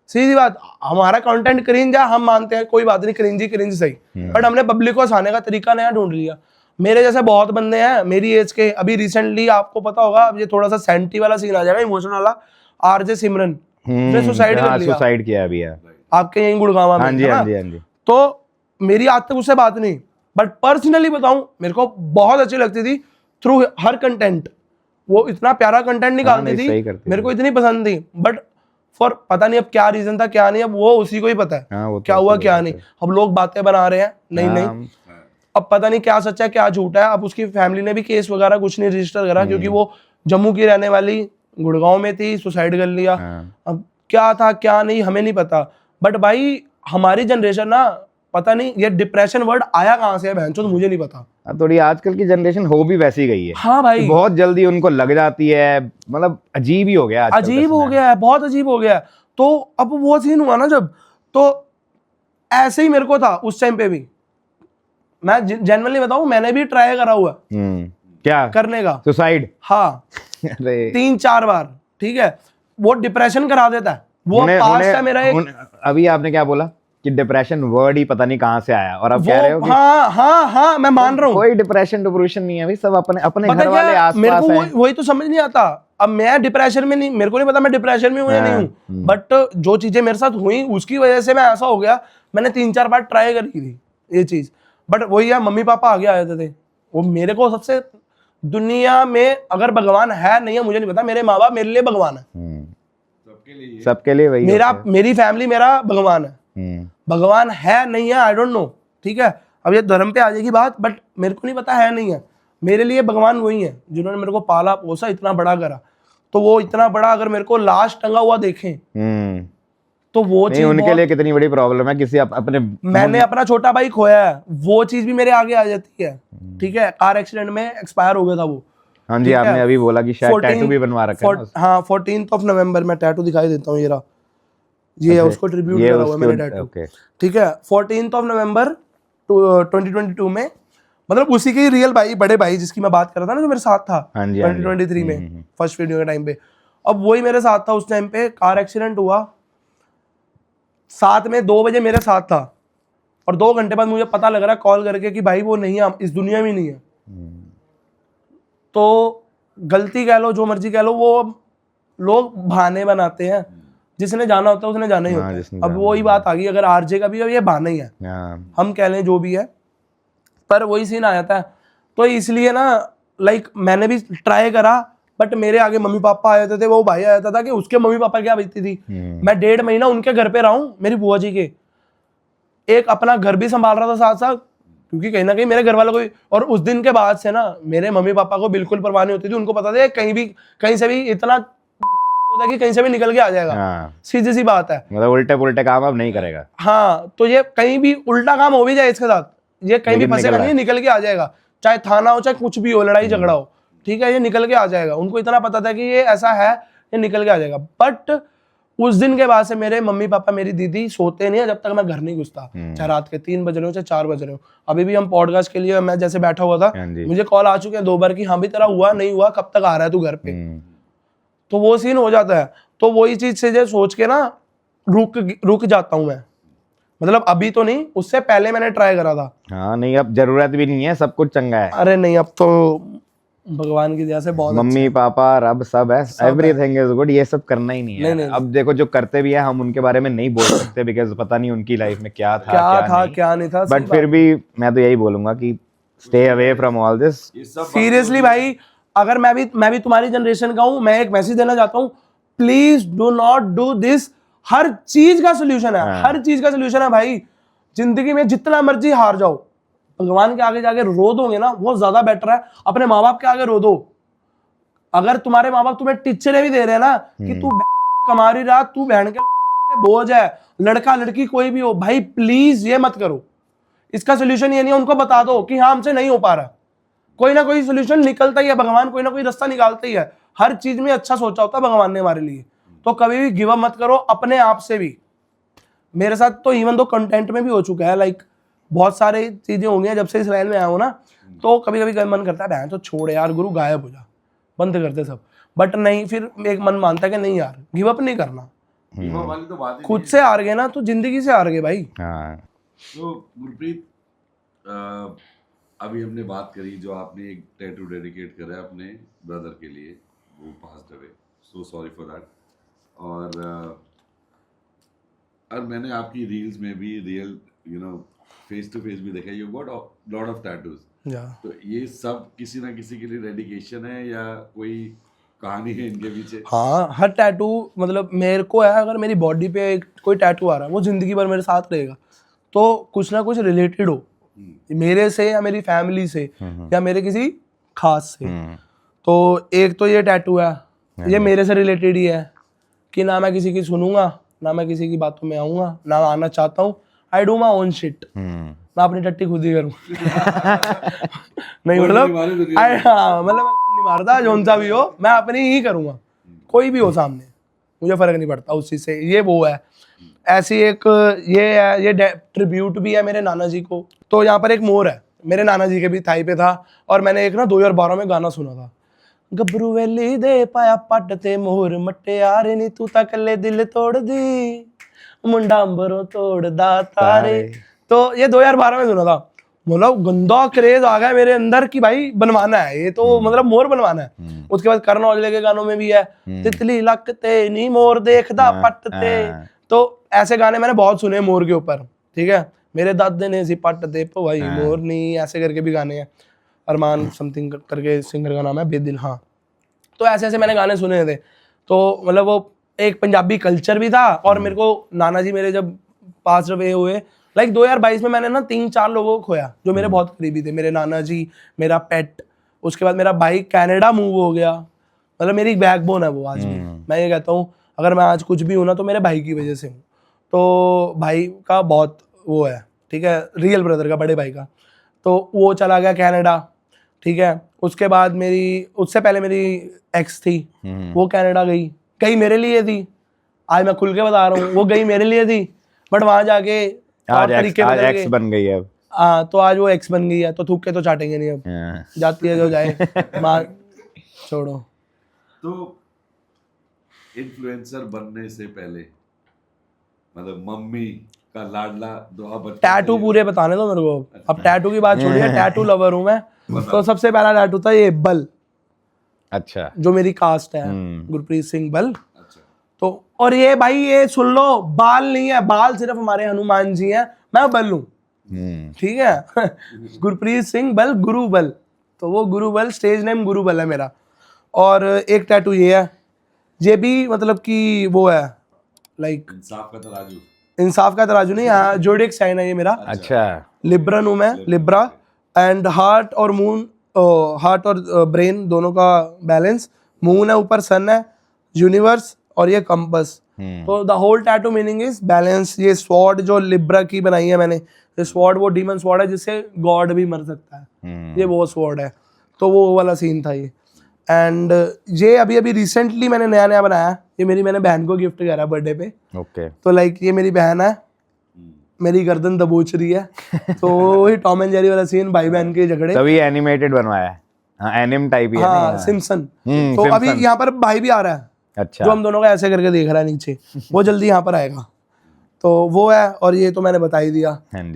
सीधी बात। हमारा कंटेंट क्रिंज है, हम मानते हैं, कोई बात नहीं, क्रिंज सही, बट हमने पब्लिक को हंसाने का तरीका नया ढूंढ लिया। मेरे जैसे बहुत बंदे हैं मेरी एज के, अभी रिसेंटली आपको पता होगा, अब ये थोड़ा सा सेंटी वाला सीन आ जाएगा, इमोशनल वाला, RJ सिमरन ने सुसाइड किया अभी आपके यहीं गुड़गांव में। हाँ जी, हाँ जी, हाँ जी। तो मेरी आज तक उससे बात नहीं, बट पर्सनली बताऊं मेरे को बहुत अच्छी लगती थी थ्रू हर कंटेंट, वो इतना प्यारा कंटेंट निकालती थी, मेरे को इतनी पसंद थी। बट फॉर पता नहीं अब क्या रीजन था क्या नहीं, अब वो उसी को ही पता है क्या हुआ क्या नहीं। अब लोग बातें बना रहे हैं, नहीं अब पता नहीं क्या सच्चा है क्या झूठा है। अब उसकी फैमिली ने भी केस वगैरह कुछ नहीं रजिस्टर करा, क्योंकि वो जम्मू की रहने वाली गुड़गांव में थी, सुसाइड कर लिया। अब क्या था क्या नहीं हमें नहीं पता, बट भाई हमारी जनरेशन ना, पता नहीं ये डिप्रेशन वर्ड आया कहाँ से है बहनचोद, मुझे नहीं पता। थोड़ी आजकल की जनरेशन हो भी वैसी गई है। हाँ भाई, बहुत जल्दी उनको लग जाती है, मतलब अजीब ही हो गया, अजीब हो गया है, बहुत अजीब हो गया है। तो अब वो सीन हुआ ना जब, तो ऐसे ही मेरे को था उस टाइम पे भी, मैं जेन्युइनली बताऊं मैंने भी ट्राई करा हुआ क्या करने का, सुसाइड। हाँ 3-4 बार, ठीक है। वो डिप्रेशन करा देता है, वो पास्ट है मेरा एक। अभी आपने क्या बोला कि डिप्रेशन वर्ड ही पता नहीं कहाँ से आया, और अब वो कह रहे हो कि हाँ मैं मान रहा हूँ। कोई डिप्रेशन डिप्रेशन नहीं है भाई, सब अपने अपने पता घर वाले क्या, मेरे आसपास को हैं। वही तो समझ नहीं आता। अब मैं डिप्रेशन में नहीं, मेरे को नहीं पता मैं डिप्रेशन में हूँ या नहीं हूँ, बट जो चीजें मेरे साथ हुई उसकी वजह से मैं ऐसा हो गया। मैंने 3-4 बार ट्राई करी थी ये चीज, बट वही है, मम्मी पापा आगे आ जाते थे। वो मेरे को सबसे, दुनिया में अगर भगवान है नहीं है मुझे नहीं पता, मेरे माँ बाप मेरे लिए भगवान है। सबके लिए वही मेरा, होता है। मेरी फैमिली मेरा भगवान है। भगवान है नहीं है आई डोंट नो, ठीक है, अब ये धर्म पे आ जाएगी बात, बट मेरे को नहीं पता है नहीं है। मेरे लिए भगवान वही है जिन्होंने मेरे को पाला पोसा, इतना बड़ा करा। तो वो इतना बड़ा अगर मेरे को लाश टंगा हुआ देखें तो वो नहीं, चीज उनके लिए कितनी बड़ी प्रॉब्लम है, किसी अपने मैंने अपना छोटा भाई खोया है, वो चीज भी मेरे आगे आ जाती है। ठीक है, कार एक्सीडेंट में एक्सपायर हो गया था वो। हाँ जी, ठीक आपने है? अभी बोला कि शायद 14 टैटू भी बनवा रखा है ना। हाँ 14 नवंबर में टैटू दिखाई देता हूँ, ये रहा, ये है, उसको ट्रिब्यूट ये करा हुआ है उसके मैंने टैटू। ओके। ठीक है, 14 नवंबर 2022 में, मतलब उसी के ही रियल भाई, बड़े भाई जिसकी मैं बात कर रहा था ना, जो मेरे साथ था हाँ जी, हाँ जी। 2023 में फर्स्ट वीडियो के टाइम पे। अब वही मेरे साथ था उस टाइम पे, कार एक्सीडेंट हुआ, साथ में 2 बजे मेरे साथ था, और 2 घंटे बाद मुझे पता लग रहा है कॉल करके कि भाई वो नहीं है, इस दुनिया में नहीं है। तो गलती कह लो, जो मर्जी कह लो, वो लोग बहाने बनाते हैं। जिसने जाना होता है उसने जाना ही होता है। अब वही बात आ गई, अगर आरजे का भी है, ये बहाना ही है, हम कह लें जो भी है, पर वही सीन आ जाता है। तो इसलिए ना, लाइक मैंने भी ट्राई करा, बट मेरे आगे मम्मी पापा आ जाते थे, वो भाई आ जाता था कि उसके मम्मी पापा क्या बीतती थी। मैं 1.5 महीना उनके घर पे रहा हूँ, मेरी बुआ जी के, एक अपना घर भी संभाल रहा था साथ साथ, क्योंकि कहीं ना कहीं मेरे घर वालों को भी, और उस दिन के बाद से ना मेरे मम्मी पापा को बिल्कुल परवाह नहीं होती थी। उनको पता था कहीं से भी इतना होता है कि कहीं से भी निकल के आ जाएगा। सीधी सी बात है, मतलब उल्टे पुल्टे काम अब नहीं करेगा। हाँ, तो ये कहीं भी उल्टा काम हो भी जाए इसके साथ, ये कहीं भी फंसेगा नहीं, निकल के आ जाएगा, चाहे थाना हो चाहे कुछ भी हो, लड़ाई झगड़ा हो, ठीक है, ये निकल के आ जाएगा। उनको इतना पता था कि ये ऐसा है, ये निकल के आ जाएगा। बट उस दिन के बाद से मेरे मम्मी पापा, मेरी दीदी सोते नहीं है जब तक मैं घर नहीं घुसता, चाहे रात के 3 बज रहे हो चाहे 4 बज रहे हो। अभी भी हम पॉडकास्ट के लिए, मैं जैसे बैठा हुआ था, मुझे कॉल आ चुके हैं 2 बार कि हाँ भी तेरा हुआ नहीं हुआ, कब तक आ रहा है तू घर पे। तो वो सीन हो जाता है। तो वही चीज से जो सोच के ना रुक जाता हूँ मैं, मतलब अभी तो नहीं, उससे पहले मैंने ट्राई करा था। हाँ नहीं, अब जरूरत भी नहीं है, सब कुछ चंगा है। अरे नहीं, अब तो भगवान की दया से बहुत मम्मी पापा रब सब है, एवरीथिंग इज गुड, ये सब करना ही नहीं है। नहीं। अब देखो जो करते भी है हम उनके बारे में नहीं बोल सकते, बिकॉज पता नहीं उनकी लाइफ में क्या था क्या नहीं था, बट फिर भी मैं तो यही बोलूंगा कि stay away from all this. Seriously भाई, अगर मैं भी तुम्हारी जनरेशन का हूं, मैं एक मैसेज देना चाहता हूं, please do not do this. हर चीज का सोल्यूशन है, हर चीज का सोल्यूशन है भाई। जिंदगी में जितना मर्जी हार जाओ, भगवान के आगे जाके रो दोगे ना, वो ज्यादा बेटर है। अपने माँ बाप के आगे रो दो। अगर तुम्हारे माँ बाप तुम्हें टीचरें भी दे रहे हैं ना कि तू कमा रही रहा, तू बहन के बोझ है, लड़का लड़की कोई भी हो, भाई प्लीज ये मत करो। इसका सोल्यूशन ये नहीं है, उनको बता दो कि हाँ हमसे नहीं हो पा रहा, कोई ना कोई सोल्यूशन निकलता ही है, भगवान कोई ना कोई रास्ता निकालता ही है। हर चीज में अच्छा सोचा होता है भगवान ने हमारे लिए। तो कभी भी गिव अप मत करो अपने आप से भी। मेरे साथ तो इवन दो कंटेंट में भी हो चुका है, लाइक बहुत सारी चीजें हो गई जब से इस लाइन में आया हूं ना, तो कभी कभी मन करता है बहन तो छोड़ यार गुरु, गायब हो जा, बंद करते सब। बट नहीं, फिर एक मन मानता है कि नहीं यार, गिव अप नहीं करना। तो खुद से हार गए ना तो जिंदगी से हार गए भाई। तो गुरप्रीत, अभी हमने बात करी, जो आपने एक टैटू डेडिकेट करा है अपने ब्रदर के लिए, वो passed away, so sorry for that. और मैंने आपकी रील्स में भी रियल फेस टू फेस भी देखा, you got lot of tattoos. तो ये सब किसी ना किसी के लिए डेडिकेशन है या कोई कहानी है इनके पीछे? हाँ, हर टैटू, मतलब मेरे को है, अगर मेरी बॉडी पे कोई टैटू आ रहा है वो जिंदगी भर मेरे साथ रहेगा, तो कुछ ना कुछ रिलेटेड हो मेरे से या मेरी फैमिली से या मेरे किसी खास से। तो एक तो ये टैटू है, ये मेरे से रिलेटेड ही है कि ना मैं किसी की सुनूंगा, ना मैं किसी की बातों में आऊंगा, ना आना चाहता हूँ। I do my own shit, मैं अपनी टट्टी खुद ही करूँ। नहीं मतलब हाँ, मतलब मैं नहीं मारता, जोन सा भी हो मैं अपनी ही करूंगा, कोई भी हो सामने, मुझे फर्क नहीं पड़ता उस चीज से। ये वो है। ऐसी एक ये है, ये ट्रिब्यूट भी है मेरे नाना जी को। तो यहाँ पर एक मोर है, मेरे नाना जी के भी थाई पे था, और मैंने एक ना 2012 में गाना सुना था, गबरू वेली दे पाया पट ते मोर मटियारे नी तू ता कल्ले दिल तोड़ दी, मुंडा अंबरों तोड़दा तारे। तो ये 2012 में सुना था। मतलब गंदा क्रेज आ गया मेरे अंदर कि भाई बनवाना है ये तो, मतलब मोर बनवाना है। उसके बाद करण औजले के गानों में भी है, तितली लकते नी मोर देखदा पटते। तो ऐसे गाने मैंने बहुत सुने मोर के ऊपर, ठीक है। मेरे दादे ने सी पट दे भाई मोर नी, ऐसे करके भी गाने हैं। अरमान समथिंग करके सिंगर का नाम है, बेदिल, हाँ। तो ऐसे ऐसे मैंने गाने सुने थे। तो मतलब वो एक पंजाबी कल्चर भी था, और मेरे को नाना जी मेरे जब पास रवे हुए, लाइक 2022 में मैंने ना 3-4 लोगों को खोया जो मेरे बहुत करीबी थे। मेरे नाना जी, मेरा पेट, उसके बाद मेरा भाई कनाडा मूव हो गया। मतलब मेरी बैकबोन है वो आज भी। मैं ये कहता हूँ अगर मैं आज कुछ भी हूँ ना तो मेरे भाई की वजह से हूँ। तो भाई का बहुत वो है, ठीक है, रियल ब्रदर का, बड़े भाई का। तो वो चला गया कनाडा, ठीक है। उसके बाद मेरी, उससे पहले मेरी एक्स थी, वो कनाडा गई मेरे लिए थी। आज मैं खुल के बता रहा हूँ, वो गई मेरे लिए थी, बट वहां जाके आज एक्स बन गई है अब। हाँ, तो आज वो एक्स बन गई है, तो थूक के तो चाटेंगे नहीं अब। जाती है जो जाए, मार छोड़ो। तो इन्फ्लुएंसर बनने से पहले मतलब मम्मी का लाडला दुआ बचपन टैटू पूरे बताने दो मेरे को। अब टैटू की बात छोड़िए, टैटू लवर हूँ मैं। तो सबसे पहला टैटू था ये बल, अच्छा, जो मेरी कास्ट है, गुरप्रीत सिंह बल। तो और ये भाई ये सुन लो, बाल नहीं है, बाल सिर्फ हमारे हनुमान जी हैं, मैं बल हूँ, ठीक है। गुरप्रीत सिंह बल, गुरु बल। तो वो गुरु बल, स्टेज नेम गुरु बल है मेरा। और एक टैटू ये है, ये भी मतलब कि वो है लाइक इंसाफ का तराजू नहीं, यहाँ जोडिक साइन है ये मेरा। अच्छा, लिब्रन हूँ मैं, लिब्रा। एंड हार्ट और मून, हार्ट और ब्रेन दोनों का बैलेंस। मून है ऊपर, सन है, यूनिवर्स, और ये कंपस। तो the whole tattoo meaning is balance. ये स्वॉर्ड जो लिब्रा की बनाई है मैंने, ये स्वॉर्ड वो डीमन स्वॉर्ड है जिससे गॉड भी मर सकता है, ये वो स्वॉर्ड है। तो वो वाला सीन था ये। एंड ये अभी अभी रिसेंटली मैंने नया नया बनाया, ये मैंने बहन को गिफ्ट करा बर्थडे पे। ओके। तो लाइक ये मेरी बहन है, मेरी गर्दन दबोच रही है। तो वही टॉम एंड जेरी वाला सीन, भाई बहन के झगड़े। तभी एनिमेटेड बनवाया है, हाँ, एनिम टाइप ही है। हाँ, सिम्पसन। तो अभी यहाँ पर भाई भी आ रहा है, अच्छा, जो हम दोनों का ऐसे करके देख रहा है नीचे, वो जल्दी यहाँ पर आएगा। तो वो है, और ये तो मैंने बता ही दिया।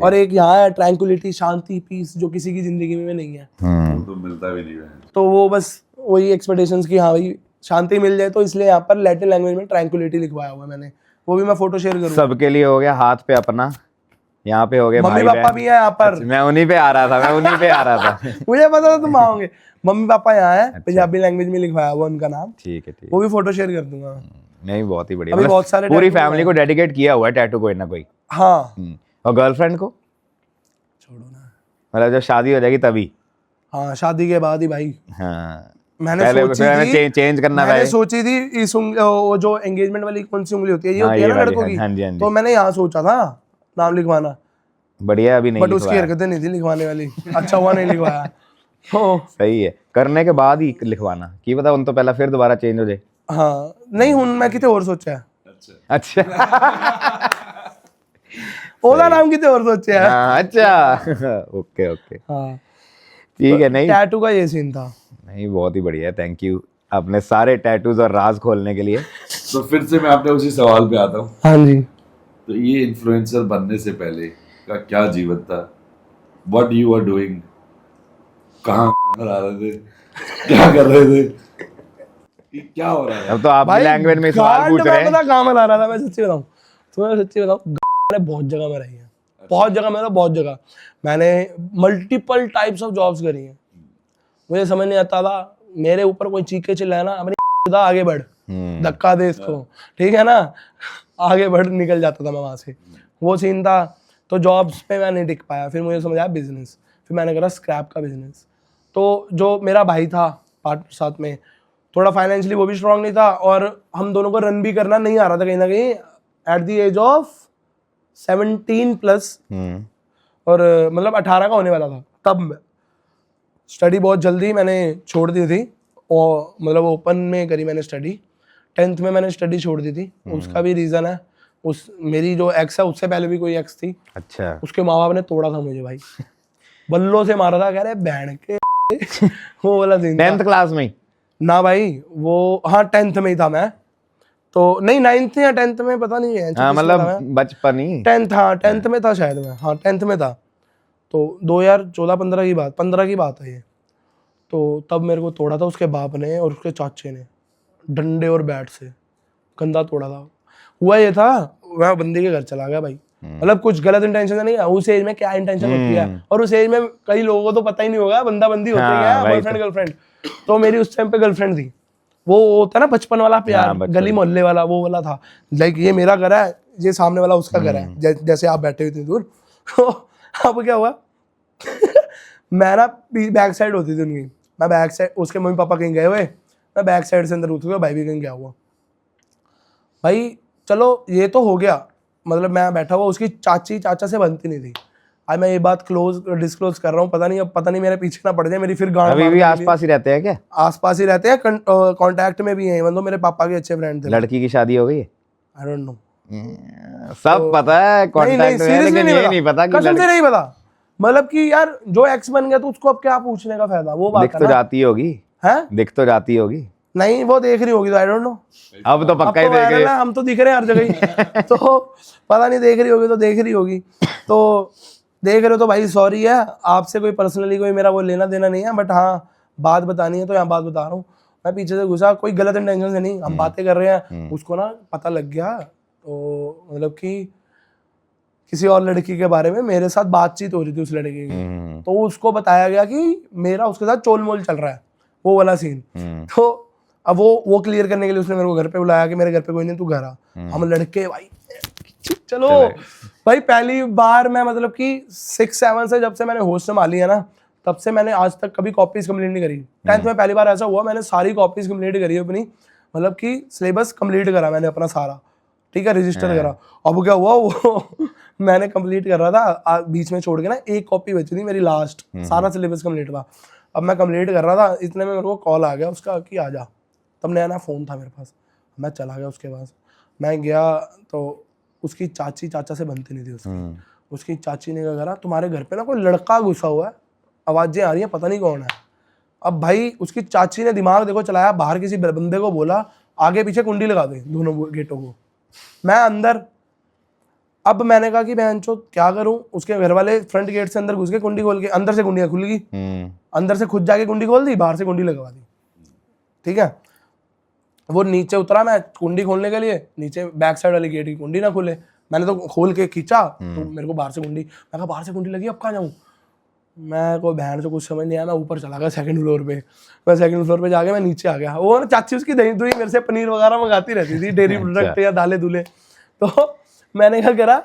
और एक यहाँ है ट्रैंक्विलिटी, शांति, पीस, जो किसी की जिंदगी में नहीं है, तो मिलता भी नहीं है। तो वो बस वही एक्सपेक्टेशंस की, हाँ भाई शांति मिल जाए। तो इसलिए यहाँ पर लैटिन लैंग्वेज में ट्रैंक्विलिटी लिखवाया हुआ है मैंने, वो भी मैं फोटो शेयर करूँगा। सबके लिए हो गया हाथ पे अपना, यहाँ पे हो गए मम्मी पापा भी है यहाँ पर। अच्छा, मैं उन्हीं पे आ रहा था मुझे पता था तुम आओगे। मम्मी पापा यहाँ है, पंजाबी लैंग्वेज में लिखवाया हुआ उनका नाम, ठीक है, ठीक। वो भी फोटो शेयर कर दूंगा। नहीं, बहुत ही बढ़िया, अभी बहुत सारे पूरी फैमिली को डेडिकेट किया हुआ है टैटू कोई ना कोई। हाँ, और गर्लफ्रेंड को छोड़ो ना, मतलब जब शादी हो जाएगी तभी। हाँ, शादी के बाद ही भाई। हाँ, मैंने सोची थी, चेंज करना, मैंने सोची थी इस वो जो एंगेजमेंट वाली कौन सी उंगली होती है, ये होती है ना लड़कों की, तो मैंने यहाँ सोचा था नाम लिखवाना। बढ़िया, अभी नहीं, बट उसकी हरकतें नहीं थी लिखवाने वाली, अच्छा हुआ नहीं लिखवाया। सही है, करने के बाद ही लिखवाना, की पता उन तो पहला फिर दोबारा चेंज हो जाए। हाँ, नहीं हूं मैं किते और सोचा है। अच्छा ओदा नाम किते और सोचा है। हाँ, अच्छा, ओके ओके, हाँ ठीक है। नहीं, टैटू का ये सीन था। नहीं, बहुत ही बढ़िया, थैंक यू अपने सारे टैटूज और राज खोलने के लिए। तो फिर से मैं अपने उसी सवाल पे आता हूँ। हाँ जी। तो ये इन्फ्लुएंसर बनने से पहले का क्या जीवन था? What you are doing? कहाँ आ रहे थे, क्या कर रहे थे, क्या हो रहा है? अब तो आप लैंग्वेज में सवाल पूछ रहे हैं। पता कहाँ मिला रहा था, मैं सच्ची बताऊँ तुम्हें, सच्ची बताऊँ, बहुत जगह में रही है, बहुत जगह, मतलब बहुत जगह। मैंने मल्टीपल टाइप्स ऑफ जॉब्स करी हैं। मुझे समझ नहीं आता था, मेरे ऊपर कोई चीखे चिल्लाए ना, अपनी आगे बढ़, धक्का दे इसको, ठीक है ना, आगे बढ़, निकल जाता था मैं वहां से, वो सीन था। तो जॉब्स पे मैं नहीं टिक पाया, फिर मुझे समझ आया बिजनेस, फिर मैंने करा स्क्रैप का बिजनेस। तो जो मेरा भाई था पार्टनर साथ में, थोड़ा फाइनेंशियली वो भी स्ट्रांग नहीं था, और हम दोनों को रन भी करना नहीं आ रहा था कहीं ना कहीं, एट द एज ऑफ 17+, और मतलब 18 का होने वाला था तब। स्टडी बहुत जल्दी मैंने छोड़ दी थी, और मतलब ओपन में करी मैंने स्टडी, 10th में मैंने स्टडी छोड़ दी थी। उसका भी रीज़न है, उस मेरी जो एक्स है उससे पहले भी कोई एक्स थी। अच्छा। उसके माँ बाप ने तोड़ा था मुझे भाई, बल्लों से मारा था, कह रहे बहन के वो वाला सीन। 10th क्लास में? ना भाई, वो हाँ 10th में ही था मैं। तो नहीं 9th या 10th में पता नहीं है, हाँ मतलब बचपन ही 10th, हाँ 10th में था शायद मैं, हाँ 10th में था। तो 2014-15 की बात, 15 की बात है ये। तो तब मेरे को तोड़ा था उसके बाप ने और उसके चाचे ने डंडे और बैट से, कंधा तोड़ा था। हुआ ये था, मैं बंदे के घर चला गया भाई, मतलब कुछ गलत इंटेंशन नहीं है, उस एज में क्या इंटेंशन होती है, और उस एज में कई लोगों को तो पता ही नहीं होगा बंदा बंदी होते क्या है, बॉयफ्रेंड गर्लफ्रेंड। तो मेरी उस टाइम पे गर्लफ्रेंड थी, वो होता ना बचपन वाला प्यार, गली मोहल्ले वाला, वो वाला था। लाइक ये मेरा घर है, ये सामने वाला उसका घर है, जैसे आप बैठे हुए इतनी दूर। तो अब क्या हुआ मैं ना बैक साइड होती थी उनकी, मैं बैक साइड, उसके मम्मी पापा कहीं गए हुए, मैं बैक साइड से अंदर उतर गया, भाई भी कहीं गया हुआ। भाई चलो ये तो हो गया, मतलब मैं बैठा हुआ, उसकी चाची चाचा से बनती नहीं थी। आज मैं ये बात डिस्क्लोज कर रहा हूँ, पता नहीं मेरे पीछे ना पड़ जाए, मेरी फिर गांड। अभी भी आसपास ही रहते हैं क्या? आसपास ही रहते हैं, कांटेक्ट में भी हैं, मतलब मेरे पापा के अच्छे फ्रेंड थे। लड़की की शादी हो गई? आई डोंट नो, सब पता है कांटेक्ट में, लेकिन ये नहीं पता कि कसम से नहीं पता। मतलब कि यार जो एक्स बन गया तो उसको अब क्या पूछने का फायदा, वो बात दिख तो जाती होगी, है दिख तो जाती होगी। नहीं वो देख रही होगी तो आई डोंट नो, अब तो पक्का ही देख रही है, हम तो दिख रहे हैं हर जगह ही। तो पता नहीं देख रही होगी तो देख रही होगी, तो देख रहे हो तो भाई सॉरी है, आपसे कोई पर्सनली कोई मेरा वो लेना देना नहीं है, बट हाँ बात बतानी है तो यहाँ बात बता रहा हूँ। मैं पीछे से घुसा, कोई गलत इंटेंशन से नहीं, हम बातें कर रहे हैं, उसको ना पता लग गया, तो मतलब कि किसी और लड़की के बारे में मेरे साथ बातचीत हो रही थी उस लड़की की, तो उसको बताया गया कि मेरा उसके साथ चोल मोल चल रहा है, वो वाला सीन। तो अब वो क्लियर करने के लिए उसने मेरे को घर पे बुलाया कि मेरे घर पे कोई नहीं, तू घर आ। हम लड़के भाई चलो भाई, पहली बार मैं मतलब कि 6-7 से जब से मैंने होश संभाली है ना, तब से मैंने आज तक कभी कॉपीज कंप्लीट नहीं करी। 10th में पहली बार ऐसा हुआ, मैंने सारी कॉपीज कंप्लीट करी अपनी, मतलब कि सिलेबस कंप्लीट करा मैंने अपना सारा, ठीक है, रजिस्टर करा। अब क्या हुआ, वो मैंने कंप्लीट कर रहा था, बीच में छोड़ के ना एक कॉपी बची थी मेरी लास्ट, सारा सिलेबस कंप्लीट था। अब मैं कंप्लीट कर रहा था, इतने में मेरे को कॉल आ गया उसका कि आ जा। तब नया नया फ़ोन था मेरे पास, मैं चला गया उसके पास। मैं गया तो उसकी चाची चाचा से बनती नहीं थी उसकी चाची ने क्या करा, तुम्हारे घर पे ना कोई लड़का घुसा हुआ है, आवाज़ें आ रही हैं, पता नहीं कौन है। अब भाई उसकी चाची ने दिमाग देखो चलाया, बाहर किसी बंदे को बोला आगे पीछे कुंडी लगा दे दोनों गेटों को। मैं अंदर, अब मैंने कहा कि बहनचोद क्या करूं, उसके घर वाले फ्रंट गेट से अंदर घुस के कुंडी खोल के, अंदर से कुंडियां खुल गई, अंदर से खुद जाके कुंडी खोल दी, बाहर से कुंडी लगवा दी, ठीक है। वो नीचे उतरा मैं कुंडी खोलने के लिए, नीचे बैक साइड वाली गेट की कुंडी ना खुले, मैंने तो खोल के खींचा तो मेरे को बाहर से कुंडी, मैं कहा बाहर से कुंडी लगी, अब कहाँ जाऊँ। मैं को बहन से कुछ समझ नहीं आया, मैं ऊपर चला गया 2nd फ्लोर पे। मैं 2nd फ्लोर पे जाके मैं नीचे आ गया। वो ना चाची उसकी दही दुही मेरे से पनीर वगैरह मंगाती रहती थी, डेयरी प्रोडक्ट या दाले दूल्हे। तो मैंने क्या करा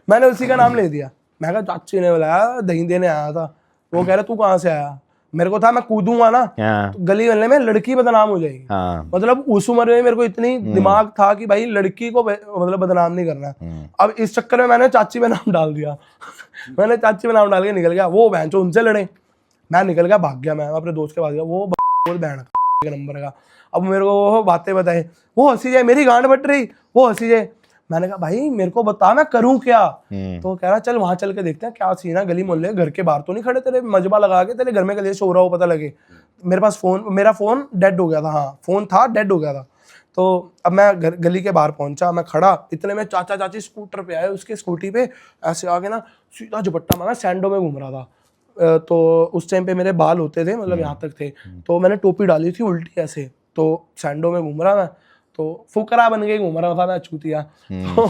मैंने उसी का नाम ले दिया। मैं कहा चाची ने बुलाया, दही देने आया था। वो कह रहे तू कहाँ से आया, मेरे को था मैं कूदूंगा ना तो गली गली में लड़की बदनाम हो जाएगी। मतलब उस उम्र में मेरे को इतनी दिमाग था कि भाई लड़की को मतलब बदनाम नहीं करना। अब इस चक्कर में मैंने चाची में नाम डाल दिया। मैंने चाची में नाम डाल के निकल गया। वो बहन चो उनसे लड़े, मैं निकल गया, भाग गया। मैं अपने दोस्त के पास गया, वो बहन का नंबर का। अब मेरे को वो बातें बताए, वो हंसी जाए, मेरी गांड बट रही, वो हंसी जाए। मैंने कहा भाई मेरे को बता मैं करूं क्या। तो कह रहा चल वहां चल के देखते हैं क्या सीन है, गली मोहल्ले, घर के बाहर तो नहीं खड़े तेरे मजबा लगा के, तेरे घर में कलेश हो रहा हो पता लगे। मेरे पास मेरा फोन डेड हो गया था, हाँ फोन था डेड हो गया था। तो अब मैं गली के बाहर पहुंचा, मैं खड़ा, इतने में चाचा चाची स्कूटर पे आए, उसके स्कूटी पे ऐसे आगे ना सीधा झपट्टा मारा। सैंडो में घूम रहा था, तो उस टाइम पे मेरे बाल होते थे, मतलब यहाँ तक थे, तो मैंने टोपी डाली थी उल्टी ऐसे, तो सैंडो में घूम रहा मैं, तो फुकरा बन के घूम रहा था मैं, चूतिया। तो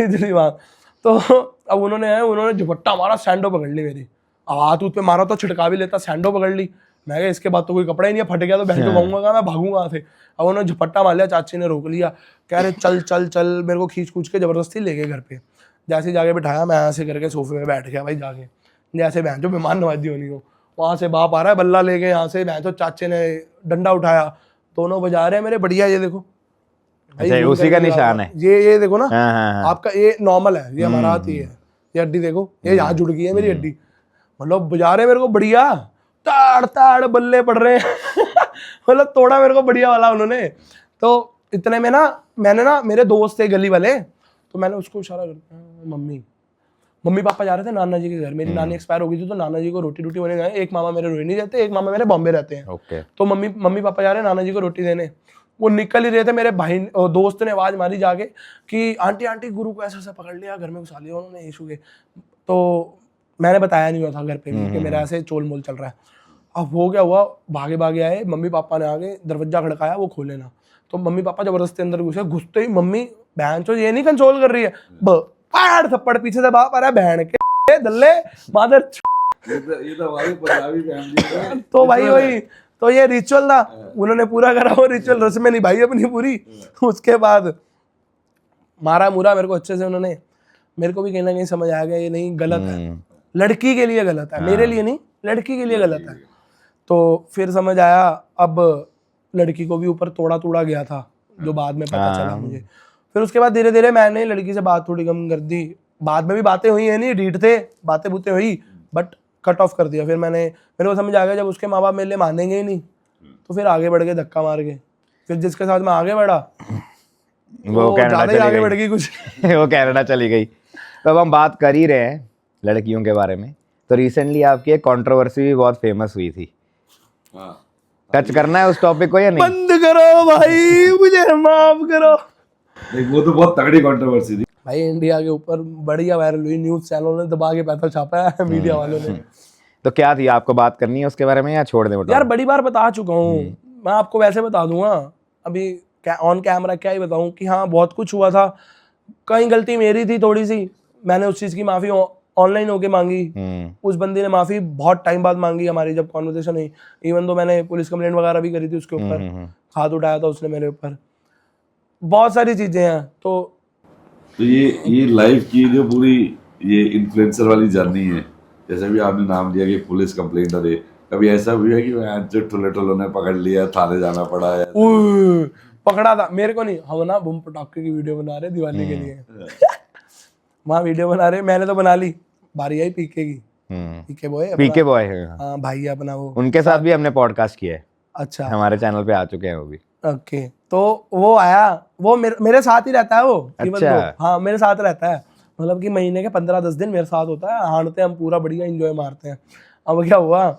इतनी बात, तो अब उन्होंने झपट्टा मारा, सैंडो पकड़ ली मेरी, हाथ उत पे मारा तो छिड़का भी लेता, सैंडो पकड़ ली। मैं कहा इसके बाद तो कोई कपड़ा ही नहीं है, फट गया तो बहन को कहूँगा मैं भागूंगा वहाँ से। अब उन्होंने झपट्टा मार लिया, चाची ने रोक लिया, कह रहे चल चल चल, मेरे को खींच कूच के जबरदस्ती ले गए घर पे। जैसे जाके बिठाया, मैं ऐसे करके सोफे में बैठ गया भाई, जाके जैसे बहन जो मेहमान नवाजी होनी हो। वहाँ से बाप आ रहा है बल्ला लेके, यहाँ से बहन तो चाचे ने डंडा उठाया, दोनों बजा रहे हैं मेरे, बढ़िया। ये देखो उसी का निशान है, ये देखो ना। आपका ये नॉर्मल है, ये हमारा हाथ ही है, ये हड्डी देखो, ये यहाँ जुड़ गई है मेरी हड्डी। मतलब बजा रहे मेरे को बढ़िया, ताड़ ताड़ बल्ले पड़ रहे हैं। मतलब तोड़ा मेरे को बढ़िया वाला उन्होंने। तो इतने में ना मैंने ना, मेरे दोस्त थे गली वाले, तो मैंने उसको इशारा कर, मम्मी पापा जा रहे थे नाना जी के घर। मेरी नानी एक्सपायर हो गई थी, तो नाना जी को रोटी होने गए। एक मामा मेरे रोहिणी रहते हैं, एक मामा मेरे बॉम्बे रहते हैं। okay. तो मम्मी पापा जा रहे हैं नाना जी को रोटी देने। वो निकल ही रहे थे, मेरे भाई दोस्त ने आवाज मारी जाके कि आंटी आंटी गुरु को ऐसा ऐसा पकड़ लिया, घर में घुसा लिया उन्होंने यीशु के। तो मैंने बताया नहीं हुआ था घर पे भी कि मेरा ऐसे चोल मोल चल रहा है। अब वो क्या हुआ, भागे भागे आए, मम्मी पापा ने आगे दरवाजा खड़काया, वो खोले ना, तो मम्मी पापा जबरदस्ती अंदर घुसे। घुसते ही मम्मी बहन चो ये नहीं कंट्रोल कर रही है, पाड़ थप्पड़ पीछे से बाप आ रहा है, बहन के दल्ले मादर। ये तो हमारी पंजाबी फैमिली है। तो भाई वही तो ये रिचुअल था, उन्होंने पूरा करा वो रिचुअल, रस्में निभाई अपनी पूरी। उसके बाद मारा मुरा मेरे को अच्छे से उन्होंने। मेरे को भी कहीं ना कहीं समझ आ गया ये नहीं गलत है, लड़की के लिए गलत है, मेरे लिए नहीं, लड़की के लिए गलत है। तो फिर समझ आया, अब लड़की को भी ऊपर तोड़ा गया था, जो बाद में पता चला मुझे। फिर उसके बाद धीरे धीरे मैंने लड़की से बात थोड़ी कम कर दी, बाद में भी बातें हुई है, नहीं डीट थे, बातें बुतें हुई, बट कट ऑफ कर दिया। फिर मेरे को समझ आ गया जब उसके माँ बाप मेरे लिए मानेंगे ही नहीं, तो फिर आगे बढ़ गए धक्का मार के। फिर जिसके साथ मैं आगे बढ़ा वो ज्यादा ही आगे बढ़ गई कुछ। वो कनाडा चली गई। तो अब हम बात कर ही रहे हैं लड़कियों के बारे में, तो रिसेंटली आपकी एक कंट्रोवर्सी भी बहुत फेमस हुई थी। टच करना है उस टॉपिक को या नहीं? बंद करो भाई, मुझे माफ करो। वो तो बहुत तगड़ी कंट्रोवर्सी थी भाई, इंडिया के ऊपर बढ़िया वायरल हुई, न्यूज चैनलों ने दबा के पैसा छापा है, मीडिया वालों ने। तो क्या थी, आपको बात करनी है उसके बारे में या छोड़ दें? यार बड़ी बार बता चुका हूँ, मैं आपको वैसे बता दूंगा, अभी ऑन कैमरा क्या ही बताऊं कि हाँ बहुत कुछ हुआ था, कहीं गलती मेरी थी थोड़ी सी, मैंने उस चीज की माफी ऑनलाइन होके मांगी, उस बंदी ने माफी बहुत टाइम बाद मांगी, हमारी जब कॉन्वर्सेशन हुई, इवन तो मैंने पुलिस कंप्लेंट वगैरह भी करी थी उसके ऊपर, हाथ उठाया था उसने मेरे ऊपर, बहुत सारी चीजें हैं। तो ये लाइफ की जो पूरी ये इन्फ्लुएंसर वाली जर्नी है, जैसे भी आपने नाम लिया कि पुलिस कंप्लेंट है, कभी ऐसा भी है कि जो टुल्ले ने पकड़ लिया, थाने जाना पड़ा है? पकड़ा था मेरे को नहीं, हम ना बम पटाखे की वीडियो बना रहे दिवाली के लिए, वहाँ वीडियो बना रहे, मैंने तो बना ली, बारी आई पीके की, पीके बॉय हाँ भाई है अपना, वो उनके साथ भी हमने पॉडकास्ट किया है। अच्छा, हमारे चैनल पे आ चुके हैं वो भी। ओके, तो वो आया, वो मेरे साथ ही रहता है वो। अच्छा। हाँ मेरे साथ रहता है, मतलब कि महीने के 15-10 दिन मेरे साथ होता है, हारते हम पूरा बढ़िया एंजॉय मारते हैं। अब क्या हुआ,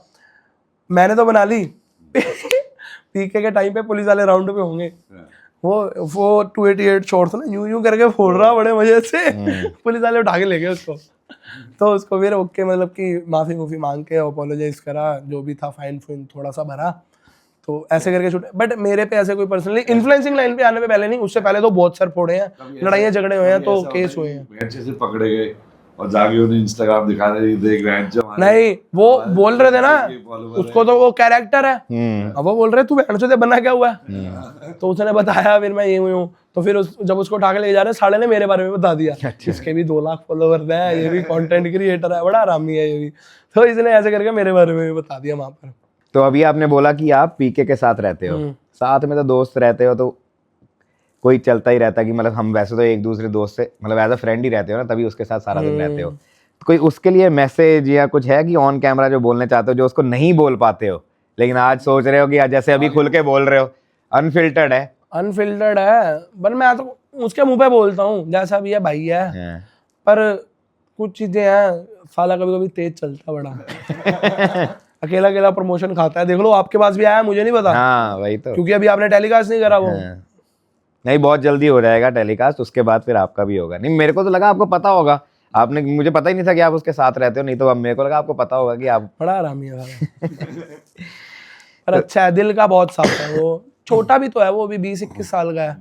मैंने तो बना ली पीके के टाइम पे पुलिस वाले राउंड पे होंगे, वो 288 शॉट्स ना यूं करके फोड़ रहा बड़े मजे से, पुलिस वाले उठा के ले गए उसको। तो उसको फिर ओके, मतलब कि माफी मांग के अपोलोजाइज करा, जो भी था फाइन थोड़ा सा भरा, तो ऐसे करके छूटे। बट मेरे पे ऐसे कोई पर्सनली इन्फ्लुएंसिंग लाइन पे आने पे पहले नहीं, उससे पहले तो बहुत सर फोड़े हैं, लड़ाइयाँ झगड़े हुए हैं, तो केस हुए हैं। अच्छे से पकड़े गए और जाके उन्हें इंस्टाग्राम दिखा रहे, देख नहीं, वो बोल रहे थे ना, उसको तो वो कैरेक्टर है, अब वो बोल रहे तू बहन बना क्या हुआ है, तो उसने बताया, फिर मैं ये हुई हूँ। तो फिर जब उसको उठा के ले जा रहे, साले ने मेरे बारे में बता दिया, इसके भी 2 लाख फॉलोअर्स है, ये भी कंटेंट क्रिएटर है, बड़ा आरामी है ये भी, तो इसने ऐसे करके मेरे बारे में भी बता दिया वहां पर। तो अभी आपने बोला कि आप पीके के साथ रहते हो, साथ में तो दोस्त रहते हो, तो कोई चलता ही रहता है कि मतलब हम वैसे तो एक दूसरे दोस्त से मतलब एज अ फ्रेंड ही रहते हो ना, तभी उसके साथ सारा दिन रहते हो। तो कोई उसके लिए मैसेज या कुछ है कि ऑन कैमरा जो बोलने चाहते हो, जो उसको नहीं बोल पाते हो, लेकिन आज सोच रहे हो कि जैसे अभी खुल के बोल रहे हो, अनफिल्टर्ड है? अनफिल्टर्ड है, पर मैं तो उसके मुंह पे बोलता हूँ, जैसा भी है भाई है, पर कुछ चीजें हैं, साला कभी कभी तेज चलता बड़ा अकेला प्रमोशन खाता है, देख लो आपके पास भी आया, मुझे नहीं पता। हाँ वही तो, क्योंकि अभी आपने टेलीकास्ट नहीं करा वो। नहीं, बहुत जल्दी हो जाएगा टेलीकास्ट, उसके बाद फिर आपका भी होगा। नहीं, मेरे को तो लगा आपको पता होगा, आपने, मुझे पता ही नहीं था कि आप उसके साथ रहते हो, नहीं तो अब मेरे को लगा आपको पता होगा कि आप बड़ा आरामी है पर अच्छा है, दिल का बहुत साफ है वो, छोटा भी तो है वो, भी 20-21 साल का है।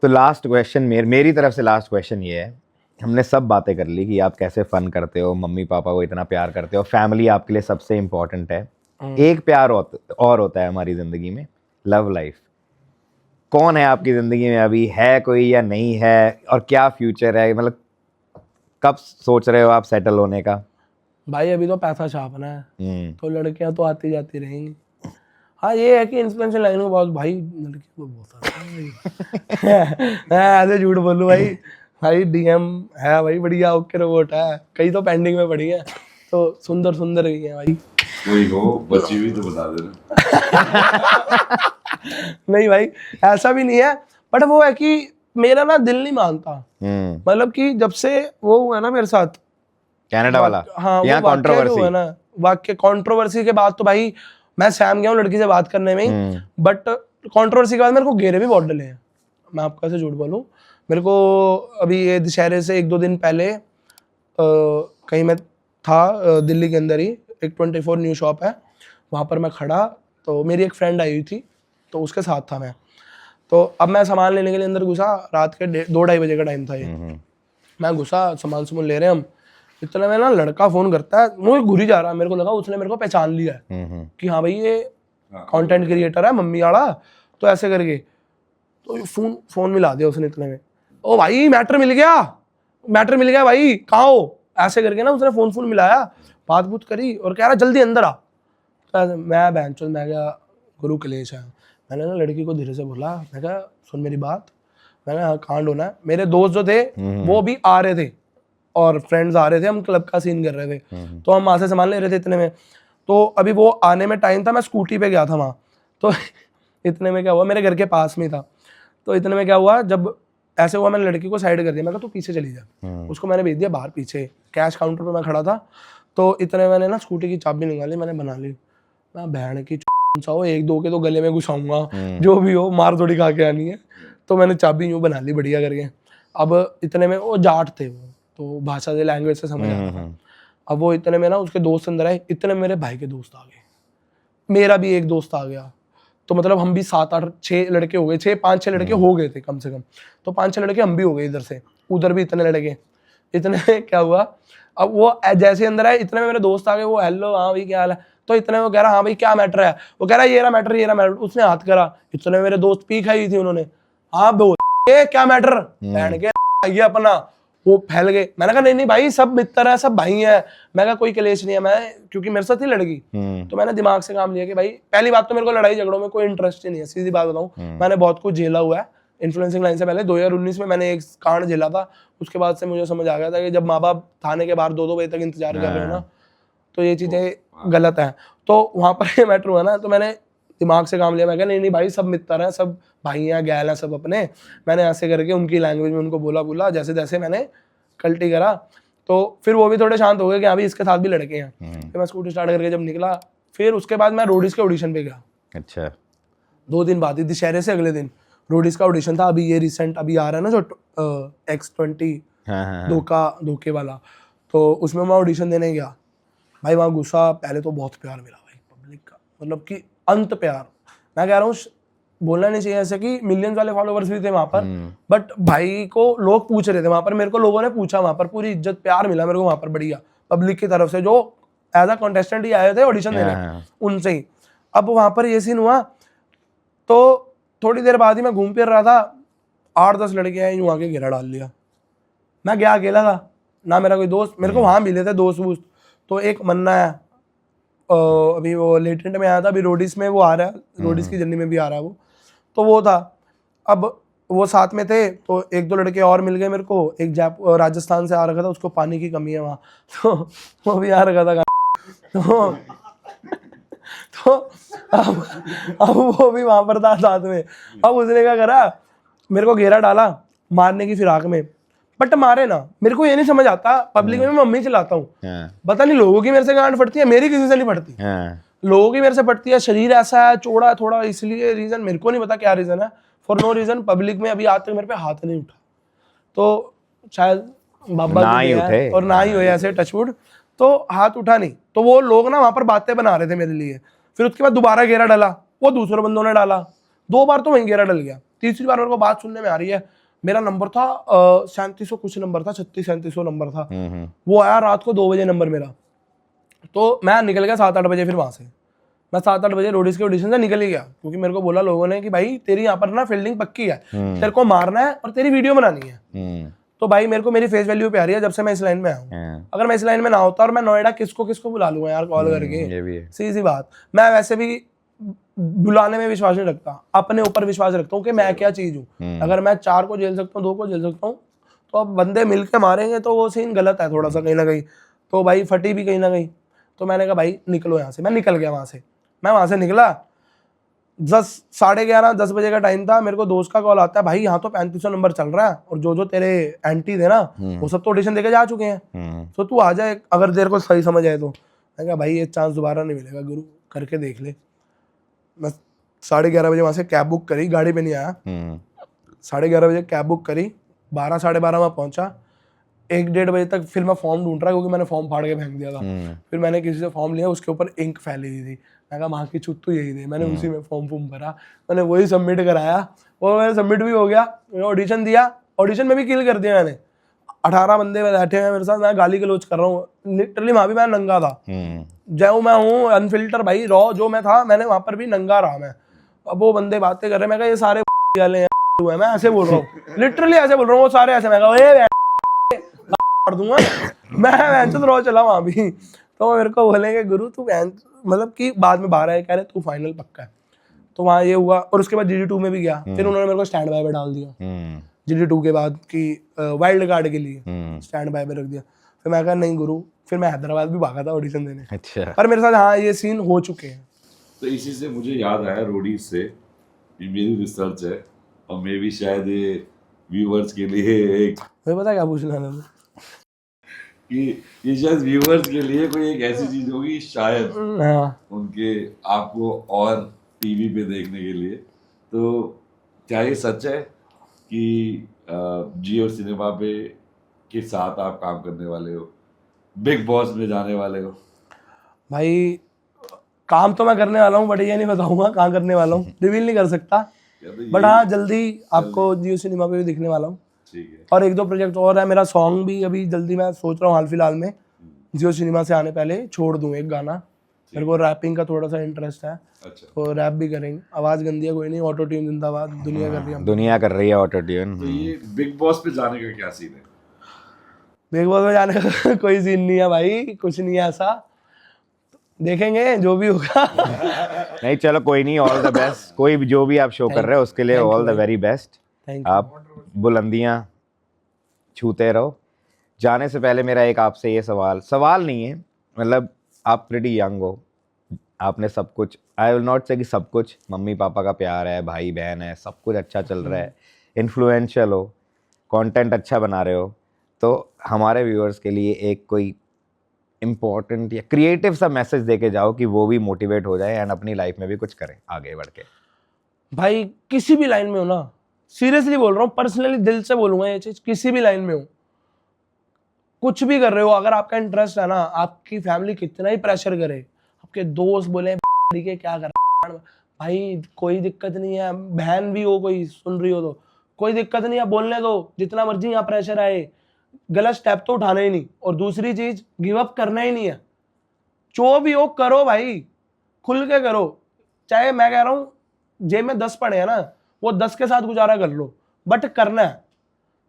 तो लास्ट क्वेश्चन, मेरी तरफ से लास्ट क्वेश्चन ये है, हमने सब बातें कर ली कि आप कैसे फन करते हो, मम्मी पापा को इतना प्यार करते हो, फैमिली आपके लिए सबसे इम्पोर्टेंट है, एक प्यार और होता है हमारी जिंदगी में, लव लाइफ। कौन है आपकी जिंदगी में अभी, है कोई या नहीं है, और क्या फ्यूचर है, मतलब कब सोच रहे हो आप सेटल होने का? भाई अभी तो पैसा छापना है, तो लड़कियां तो आती जाती रहेंगी। हाँ ये है कि इन्फ्लुएंसर लाइन में बहुत, भाई लड़कियों को बहुत ऐसे झूठ बोलूं भाई डीएम है भाई, बढ़िया ओके रोबोट है, कई तो पेंडिंग में पड़ी है, तो सुंदर भी है भाई। कोई हो बची हुई तो बता देना नहीं भाई ऐसा भी नहीं है, बट वो है कि मेरा ना दिल नहीं मानता, मतलब कि जब से वो हुआ ना मेरे साथ कनाडा वाला, हाँ यहाँ कंट्रोवर्सी है ना, कंट्रोवर्सी के बाद तो भाई मैं सहम गया हूँ लड़की से बात करने में ही, बट कंट्रोवर्सी के बाद मेरे को घेरे भी बहुत डले हैं, मैं आपको ऐसे झूठ बोलूँ। मेरे को अभी ये दशहरे से 1-2 दिन पहले कहीं मैं था दिल्ली के अंदर ही, एक 24 न्यू शॉप है, वहाँ पर मैं खड़ा, तो मेरी एक फ्रेंड आई हुई थी, तो उसके साथ था मैं। तो अब मैं सामान लेने के लिए अंदर घुसा, रात के 2-2:30 बजे का टाइम था ये। मैं घुसा, सामान ले रहे हैं हम, इतने में ना लड़का फ़ोन करता है, मुझे घुरी जा रहा है, मेरे को लगा उसने मेरे को पहचान लिया है कि हाँ भाई ये कंटेंट क्रिएटर है मम्मी वाला, तो ऐसे करके तो फ़ोन मिला दिया उसने इतने में। ओ भाई मैटर मिल गया भाई, कहाँ हो, ऐसे करके ना उसने फ़ोन मिलाया, बात बूत करी और कह रहा जल्दी अंदर आ। तो मैं बहनचोद, मैं क्या गुरु कलेश है, मैंने ना लड़की को धीरे से बोला, मैं कहा सुन मेरी बात, मैंने हाँ कांड होना है। मेरे दोस्त जो थे वो भी आ रहे थे और फ्रेंड्स आ रहे थे, हम क्लब का सीन कर रहे थे, तो हम वहाँ से सामान ले रहे थे इतने में। तो अभी वो आने में टाइम था, मैं स्कूटी पे गया था वहाँ, तो इतने में क्या हुआ, मेरे घर के पास में था, तो इतने में क्या हुआ, जब ऐसे हुआ मैंने लड़की को साइड कर दिया, मैं कहा तू पीछे चली जा, उसको मैंने भेज दिया बाहर पीछे, कैश काउंटर पे मैं खड़ा था। तो इतने मैंने ना स्कूटी की चाबी निकाली, मैंने बना ली, मैं बहन की सा हो 1-2 के तो गले में घुसाऊंगा, जो भी हो मार थोड़ी खा के आनी है। तो मैंने चाबी यूँ बना ली बढ़िया करके। अब इतने में वो जाट थे, वो तो भाषा से लैंग्वेज से समझ आता था। अब वो इतने में ना उसके दोस्त अंदर आए, इतने मेरे भाई के दोस्त आ गए, मेरा भी एक दोस्त आ गया, तो मतलब हम भी 7-8-6 लड़के हो गए, 5-6 लड़के हो गए थे कम से कम, तो 5-6 लड़के हम भी हो गए इधर से, उधर भी इतने लड़के। इतने में क्या हुआ, अब वो जैसे अंदर आए, इतने में मेरे दोस्त आ गए, वो हेलो हाँ भाई क्या हाल है, तो इतने में वो कह रहा हाँ भाई क्या मैटर है, वो कह रहा ये रहा मैटर, उसने हाथ करा, इतने में मेरे दोस्त पी खाई थी उन्होंने, हाँ बोल ये क्या मैटर, बहन के ये अपना, वो फैल गए। मैंने कहा नहीं भाई सब मित्र है, सब भाई हैं, मैं कहा कोई क्लेश नहीं है, मैं क्योंकि मेरे साथ ही लड़की, तो मैंने दिमाग से काम लिया कि भाई पहली बात तो मेरे को लड़ाई झगड़ों में कोई इंटरेस्ट ही नहीं है, सीधी बात बताऊं, मैंने बहुत कुछ झेला हुआ है इन्फ्लुएंसिंग लाइन से पहले। 2019 में मैंने एक कांड झेला था, उसके बाद से मुझे समझ आ गया था कि जब माँ बाप थाने के बाहर 2-2 बजे तक इंतजार कर रहे हो ना, तो ये चीजें गलत है। तो वहां पर ये मैटर हुआ ना, तो मैंने दिमाग से काम लिया, मैं कहा नहीं भाई सब मित्र हैं, सब भाई हैं, गैल हैं सब अपने। मैंने ऐसे करके उनकी लैंग्वेज में उनको बोला, जैसे जैसे मैंने कल्टी करा, तो फिर वो भी थोड़े शांत हो गए कि हाँ भाई इसके साथ भी लड़के हैं। फिर मैं स्कूटी स्टार्ट करके जब निकला, फिर उसके बाद मैं रोडीज के ऑडिशन पे गया। अच्छा, 2 दिन बाद ही, दशहरे से अगले दिन रोडीज का ऑडिशन था। अभी ये रिसेंट अभी आ रहा है ना जो X20 धोखे वाला, तो उसमें मैं ऑडिशन देने गया भाई। वहाँ घुसा, पहले तो बहुत प्यार मिला भाई पब्लिक का, मतलब कि अंत प्यार। मैं कह रहा हूँ बोलना नहीं चाहिए ऐसे कि मिलियंस वाले फॉलोवर्स भी थे वहाँ पर, बट भाई को लोग पूछ रहे थे वहाँ पर, मेरे को लोगों ने पूछा वहाँ पर, पूरी इज्जत प्यार मिला मेरे को वहाँ पर बढ़िया पब्लिक की तरफ से, जो एज अ कॉन्टेस्टेंट ही आए थे ऑडिशन देने, उनसे ही। अब वहाँ पर ये सीन हुआ, तो थोड़ी देर बाद ही मैं घूम फिर रहा था, 8-10 लड़के आए, यूँ आके घेरा डाल लिया। मैं गया अकेला था ना, मेरा कोई दोस्त, मेरे को वहाँ मिले थे दोस्त वोस्त, तो एक मन्ना है, अभी वो लेटेंट में आया था, अभी रोडीज में वो आ रहा है, रोडीज की जर्नी में भी आ रहा है वो, तो वो था। अब वो साथ में थे, तो 1-2 लड़के और मिल गए मेरे को, एक राजस्थान से आ रखा था, उसको पानी की कमी है वहाँ, तो वो भी आ रखा था तो अब वो भी वहाँ पर था साथ में। अब उसने क्या करा, मेरे को घेरा डाला मारने की फिराक में, बट मारे ना, मेरे को ये नहीं समझ आता, पब्लिक में मैं मम्मी चलाता हूँ, पता नहीं लोगों की मेरे से गांड फटती है, मेरी किसी से नहीं फटती, लोगों की मेरे से फटती है। शरीर ऐसा है चौड़ा है थोड़ा, इसलिए रीजन मेरे को नहीं पता क्या रीजन है, फॉर नो रीजन पब्लिक में अभी आज तक मेरे पे हाथ नहीं उठा, तो शायद बाबा ना ही उठे और ना ही हो ऐसे टचवुड, तो हाथ उठा नहीं। तो वो लोग ना वहां पर बातें बना रहे थे मेरे लिए, फिर उसके बाद दोबारा घेरा डाला, वो दूसरे बंदों ने डाला, 2 बार तो वहीं घेरा डल गया। तीसरी बार मेरे को बात सुनने में आ रही है, मेरा नंबर था 3700 कुछ नंबर था, 36-3700 नंबर था, वो आया रात को 2 बजे नंबर मेरा, तो मैं निकल गया 7-8 बजे। फिर वहां से मैं 7-8 बजे रोडीज के ऑडिशन से निकल ही गया, क्योंकि मेरे को बोला लोगों ने कि भाई तेरी यहाँ पर ना फील्डिंग पक्की है, तेरे को मारना है और तेरी वीडियो बनानी है। तो भाई मेरे को मेरी फेस वैल्यू पे आ रही है जब से मैं इस लाइन में आया हूँ। अगर मैं इस लाइन में ना होता और मैं नोएडा किसको बुला लूंगा यार कॉल करके, सीधी बात। मैं वैसे भी बुलाने में विश्वास नहीं रखता, अपने ऊपर विश्वास रखता हूँ कि मैं क्या चीज हूँ। अगर मैं 4 को झेल सकता हूँ, 2 को झेल सकता हूँ, तो अब बंदे मिलके मारेंगे तो वो सीन गलत है थोड़ा सा कहीं ना कहीं, तो भाई फटी भी कहीं ना कहीं। तो मैंने कहा भाई निकलो यहाँ से, मैं निकल गया वहां से। मैं वहां से निकला 10-11:30 बजे का टाइम था, मेरे को दोस्त का कॉल आता है, भाई यहाँ तो 3500 नंबर चल रहा है और जो तेरे एंटी थे ना वो सब तो ऑडिशन देके जा चुके हैं, तो तू आ जाए अगर तेरे को सही समझ आए तो। मैं कहा भाई ये चांस दोबारा नहीं मिलेगा गुरु, करके देख ले। मैं 11:30 बजे वहाँ से कैब बुक करी, गाड़ी पे नहीं आया, 11:30 बजे कैब बुक करी, 12 साढ़े 12 वहाँ पहुँचा, 1-1:30 बजे तक फिर मैं फॉर्म ढूंढ रहा क्योंकि मैंने फॉर्म फाड़ के फेंक दिया था। फिर मैंने किसी से फॉर्म लिया, उसके ऊपर इंक फैली हुई थी, मैं कहा माँ की चुत्तू यही थी, मैंने उसी में फॉर्म भरा, मैंने वही सबमिट कराया, वो मैंने सबमिट भी हो गया, ऑडिशन दिया, ऑडिशन में भी किल कर दिया मैंने, 18 बंदे बैठे हैं मेरे साथ, मैं गाली गलौज कर रहा हूँ, लिटरली वहाँ भी मैं नंगा था, जो मैं हूँ अनफिल्टर भाई, रॉ जो मैं था, मैंने वहाँ पर भी नंगा रहा मैं। अब वो बंदे बातें कर रहे हैं, मैं कहा ये सारे वाले हैं, मैं ऐसे बोल रहा हूँ, लिटरली ऐसे बोल रहा हूँ, वो सारे ऐसे, मैं कहा मार दूंगा मैं तो रॉ चला वहाँ भी। तो मेरे को बोलेंगे गुरु तू मतलब कि बाद में बाहर आए, कह रहे तू फाइनल पक्का है, तो वहाँ ये हुआ। और उसके बाद GD2 में भी गया, फिर उन्होंने मेरे को स्टैंड बाय पे डाल दिया, GD2 के बाद कि वाइल्ड कार्ड के लिए स्टैंड बाय पे रख दिया। फिर मैं कहा नहीं गुरु, फिर मैं हैदराबाद भी भागा था ऑडिशन देने। अच्छा। पर मेरे साथ हाँ ये सीन हो चुके हैं। तो इसी से मुझे याद आया रोडीज से, ये मेरी रिसर्च है और मे भी शायद ये व्यूअर्स के लिए एक, मुझे पता क्या पूछना है कि ये शायद व्यूअर्स के लिए कोई एक ऐसी चीज होगी शायद उनके आपको और टीवी पे देखने के लिए। तो क्या ये सच है कि जियो सिनेमा पे के साथ आप काम करने वाले हो, बिग बॉस में जाने वाले हो? भाई काम तो मैं करने वाला हूँ, बट ये नहीं बताऊंगा कहाँ करने वाला हूँ, रिवील नहीं कर सकता, बट हाँ जल्दी आपको जियो सिनेमा पे भी दिखने वाला हूँ। ठीक है। और 1-2 प्रोजेक्ट और है, मेरा सॉन्ग भी अभी जल्दी मैं सोच रहा हूँ हाल फिलहाल में जियो सिनेमा से आने पहले छोड़ दूँ एक गाना, मेरे को रैपिंग का थोड़ा सा इंटरेस्ट है। अच्छा। तो रैप भी करेंगे, आवाज़ गंदी है कोई नहीं, ऑटो ट्यून जिंदाबाद, दुनिया कर रही है, दुनिया कर रही है ऑटो ट्यून। तो ये बिग बॉस पे जाने का क्या सीन है? बिग बॉस में जाने का कोई सीन नहीं है भाई, कुछ नहीं है ऐसा, देखेंगे जो भी होगा। नहीं चलो कोई नहीं, ऑल द बेस्ट, कोई भी जो भी आप शो कर रहे हो उसके लिए ऑल द वेरी बेस्ट, आप बुलंदियां छूते रहो। जाने से पहले मेरा एक आपसे ये सवाल नहीं है, मतलब आप प्रीटी यंग हो, आपने सब कुछ, आई विल नॉट से कि सब कुछ, मम्मी पापा का प्यार है, भाई बहन है, सब कुछ अच्छा चल रहा है, इन्फ्लुएंशियल हो, कंटेंट अच्छा बना रहे हो, तो हमारे व्यूअर्स के लिए एक कोई इम्पोर्टेंट या क्रिएटिव सा मैसेज देके जाओ कि वो भी मोटिवेट हो जाए एंड अपनी लाइफ में भी कुछ करें आगे बढ़ के। भाई किसी भी लाइन में हो ना, सीरियसली बोल रहा हूँ, पर्सनली दिल से बोलूंगा ये चीज, किसी भी लाइन में हो, कुछ भी कर रहे हो, अगर आपका इंटरेस्ट है ना, आपकी फैमिली कितना ही प्रेशर करे, आपके दोस्त बोले के क्या कर रहा है भाई, कोई दिक्कत नहीं है, बहन भी हो कोई सुन रही हो तो कोई दिक्कत नहीं है, बोलने दो, जितना मर्जी यहाँ प्रेशर आए, गलत स्टेप तो उठाना ही नहीं। और दूसरी चीज, गिव अप करना ही नहीं है, जो भी हो करो भाई, खुल के करो। चाहे मैं कह रहा हूँ जेब में 10 पड़े हैं ना, वो 10 के साथ गुजारा कर लो, बट करना है,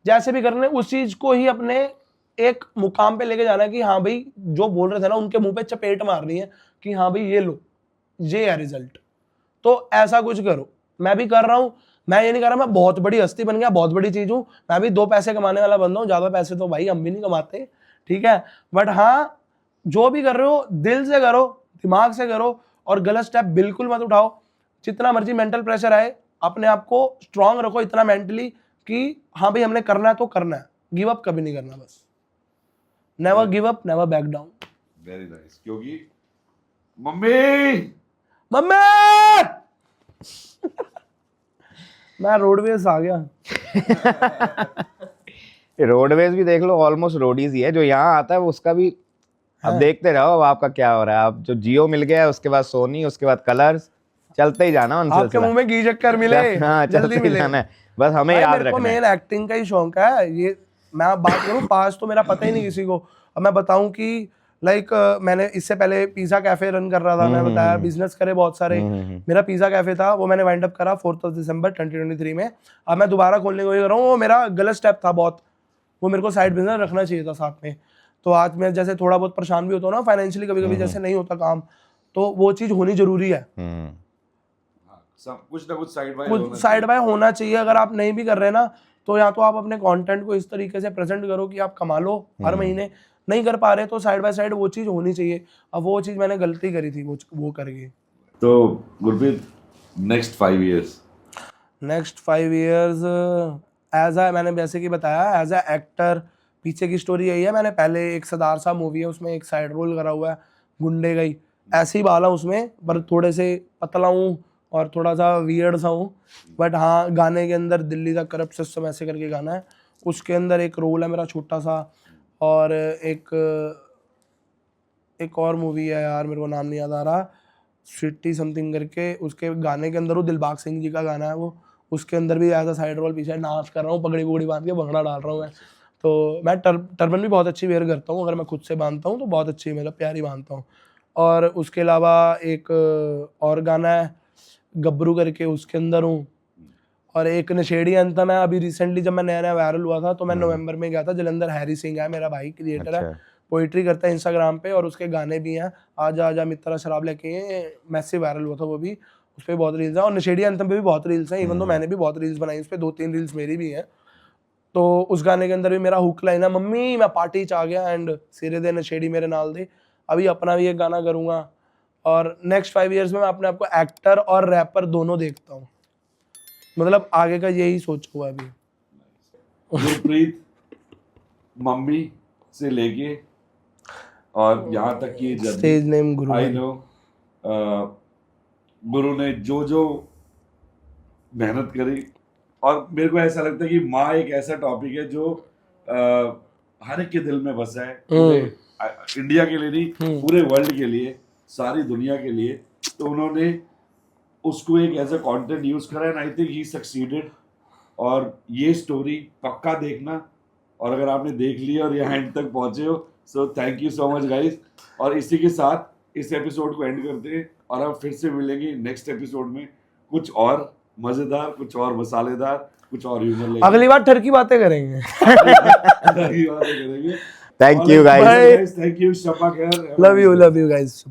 जैसे भी करना है, उस चीज को ही अपने एक मुकाम पे लेके जाना है कि हाँ भाई जो बोल रहे थे ना उनके मुंह पे चपेट मारनी है कि हाँ भाई ये लो, ये है रिजल्ट, तो ऐसा कुछ करो। मैं भी कर रहा हूँ, मैं ये नहीं कर रहा मैं बहुत बड़ी हस्ती बन गया, बहुत बड़ी चीज हूँ, मैं भी 2 पैसे कमाने वाला बंदा हूँ, ज्यादा पैसे तो भाई हम भी नहीं कमाते, ठीक है, बट हाँ जो भी कर रहे हो दिल से करो, दिमाग से करो, और गलत स्टेप बिल्कुल मत उठाओ। जितना मर्जी मेंटल प्रेशर आए, अपने आप को स्ट्रांग रखो इतना मेंटली कि हाँ भाई हमने करना है तो करना है, गिव अप कभी नहीं करना, बस never give up, never back down. Very nice. क्योंकि मम्मी मैं रोडवेज आ गया। रोडवेज भी देख लो, ऑलमोस्ट रोडीज ही है, जो यहाँ आता है वो उसका भी अब देखते रहो अब आपका क्या हो रहा है। आप जो जियो मिल गया है, उसके बाद सोनी, उसके बाद कलर्स, चलते ही जाना उनसे। आपके मुंह में घी चक्कर मिले, हाँ, जल्दी मिले जाना है, बस हमें याद रखना है। मेन एक्टिंग का ही शौक है, ये मैं बात करूं पास तो मेरा पता ही नहीं किसी को। अब मैं बताऊं कि लाइक मैंने इससे पहले पिज्जा कैफे रन कर रहा था, मैं बताया बिजनेस करे बहुत सारे, मेरा पिज्जा कैफे था वो मैंने वाइंड अप करा 4 दिसंबर 2023 में। अब मैं दोबारा खोलने को ही कर रहा हूँ, वो मेरा गलत स्टेप था बहुत, वो मेरे को साइड बिजनेस रखना चाहिए था साथ में। तो आज मैं जैसे थोड़ा बहुत परेशान भी होता हूँ ना फाइनेंशियली, कभी कभी जैसे नहीं होता काम, तो वो चीज होनी जरूरी है, कुछ ना कुछ साइड बाय होना चाहिए। अगर आप नहीं भी कर रहे ना, तो या तो आप अपने कंटेंट को इस तरीके से प्रेजेंट करो कि आप कमा लो हर महीने, नहीं कर पा रहे तो साइड बाय साइड वो चीज होनी चाहिए। अब वो चीज मैंने गलती करी थी वो करके। तो Gurpreet, next 5 years as a, मैंने जैसे कि बताया एज अ एक्टर, पीछे की स्टोरी यही है, मैंने पहले एक सरदार साहब मूवी है उसमें एक साइड रोल करा हुआ है, गुंडे गई, ऐसे ही बाला उसमें, पर थोड़े से पतला हूँ और थोड़ा सा वियर्ड सा हूँ, बट हाँ गाने के अंदर दिल्ली का करप्ट सिस्टम ऐसे करके गाना है, उसके अंदर एक रोल है मेरा छोटा सा। और एक और मूवी है यार, मेरे को नाम नहीं याद आ रहा, स्वीटी समथिंग करके, उसके गाने के अंदर वो दिलबाग सिंह जी का गाना है वो, उसके अंदर भी ऐसा साइड रोल पीछे नाच कर रहा हूँ, पगड़ी पुगड़ी बांध के भंगड़ा डाल रहा हूँ मैं। तो मैं टर्बन भी बहुत अच्छी वेयर करता हूँ, अगर मैं खुद से बांधता हूँ तो बहुत अच्छी, मतलब प्यारी बांधता हूँ। और उसके अलावा एक और गाना है गब्रू करके, उसके अंदर हूँ। और एक नशेड़ी अंतम है, अभी रिसेंटली जब मैं नया नया वायरल हुआ था तो मैं नवंबर में गया था, जलंधर हैरी सिंह है मेरा भाई, क्रिएटर है, पोइट्री करता है इंस्टाग्राम पे, और उसके गाने भी हैं, आजा आजा मित्रा शराब लेके, मैसिव वायरल हुआ था वो भी, उस पर बहुत रील्स हैं। और नशेड़ी अंतम पे भी बहुत रील्स हैं, इवन तो मैंने भी बहुत रील्स बनाई उस पर, 2-3 रील्स मेरी भी हैं। तो उस गाने के अंदर भी मेरा हुक लाइन है, मम्मी मैं पार्टी च आ गया एंड सिरे दे नशेड़ी मेरे नाल दे। अभी अपना भी एक गाना करूँगा, और नेक्स्ट 5 ईयर्स में मैं अपने आप को एक्टर और रैपर दोनों देखता हूँ, मतलब आगे का यही सोचा हुआ है अभी। गुरप्रीत मम्मी से लेके और यहाँ तक की stage name Guru, I know गुरु ने जो जो मेहनत करी, और मेरे को ऐसा लगता है कि माँ एक ऐसा टॉपिक है जो हर एक के दिल में बसा है, पूरे इंडिया के लिए नहीं, पूरे वर्ल्ड के लिए, सारी दुनिया के लिए। तो उन्होंने उसको एक एज अ कंटेंट यूज करा and I think he succeeded. और ये स्टोरी पक्का देखना, और अगर आपने देख लिया और यहाँ एंड तक पहुंचे हो, so thank you so much guys. और इसी के साथ इस एपिसोड को एंड करते हैं, और अब फिर से मिलेंगे नेक्स्ट एपिसोड में कुछ और मजेदार, कुछ और मसालेदार, कुछ और ह्यूमर लेके। अगली बार ठरकी बातें करेंगे। अगली बातें करेंगे। Thank you guys, thank you, शपा खैर, लव यू गाइस।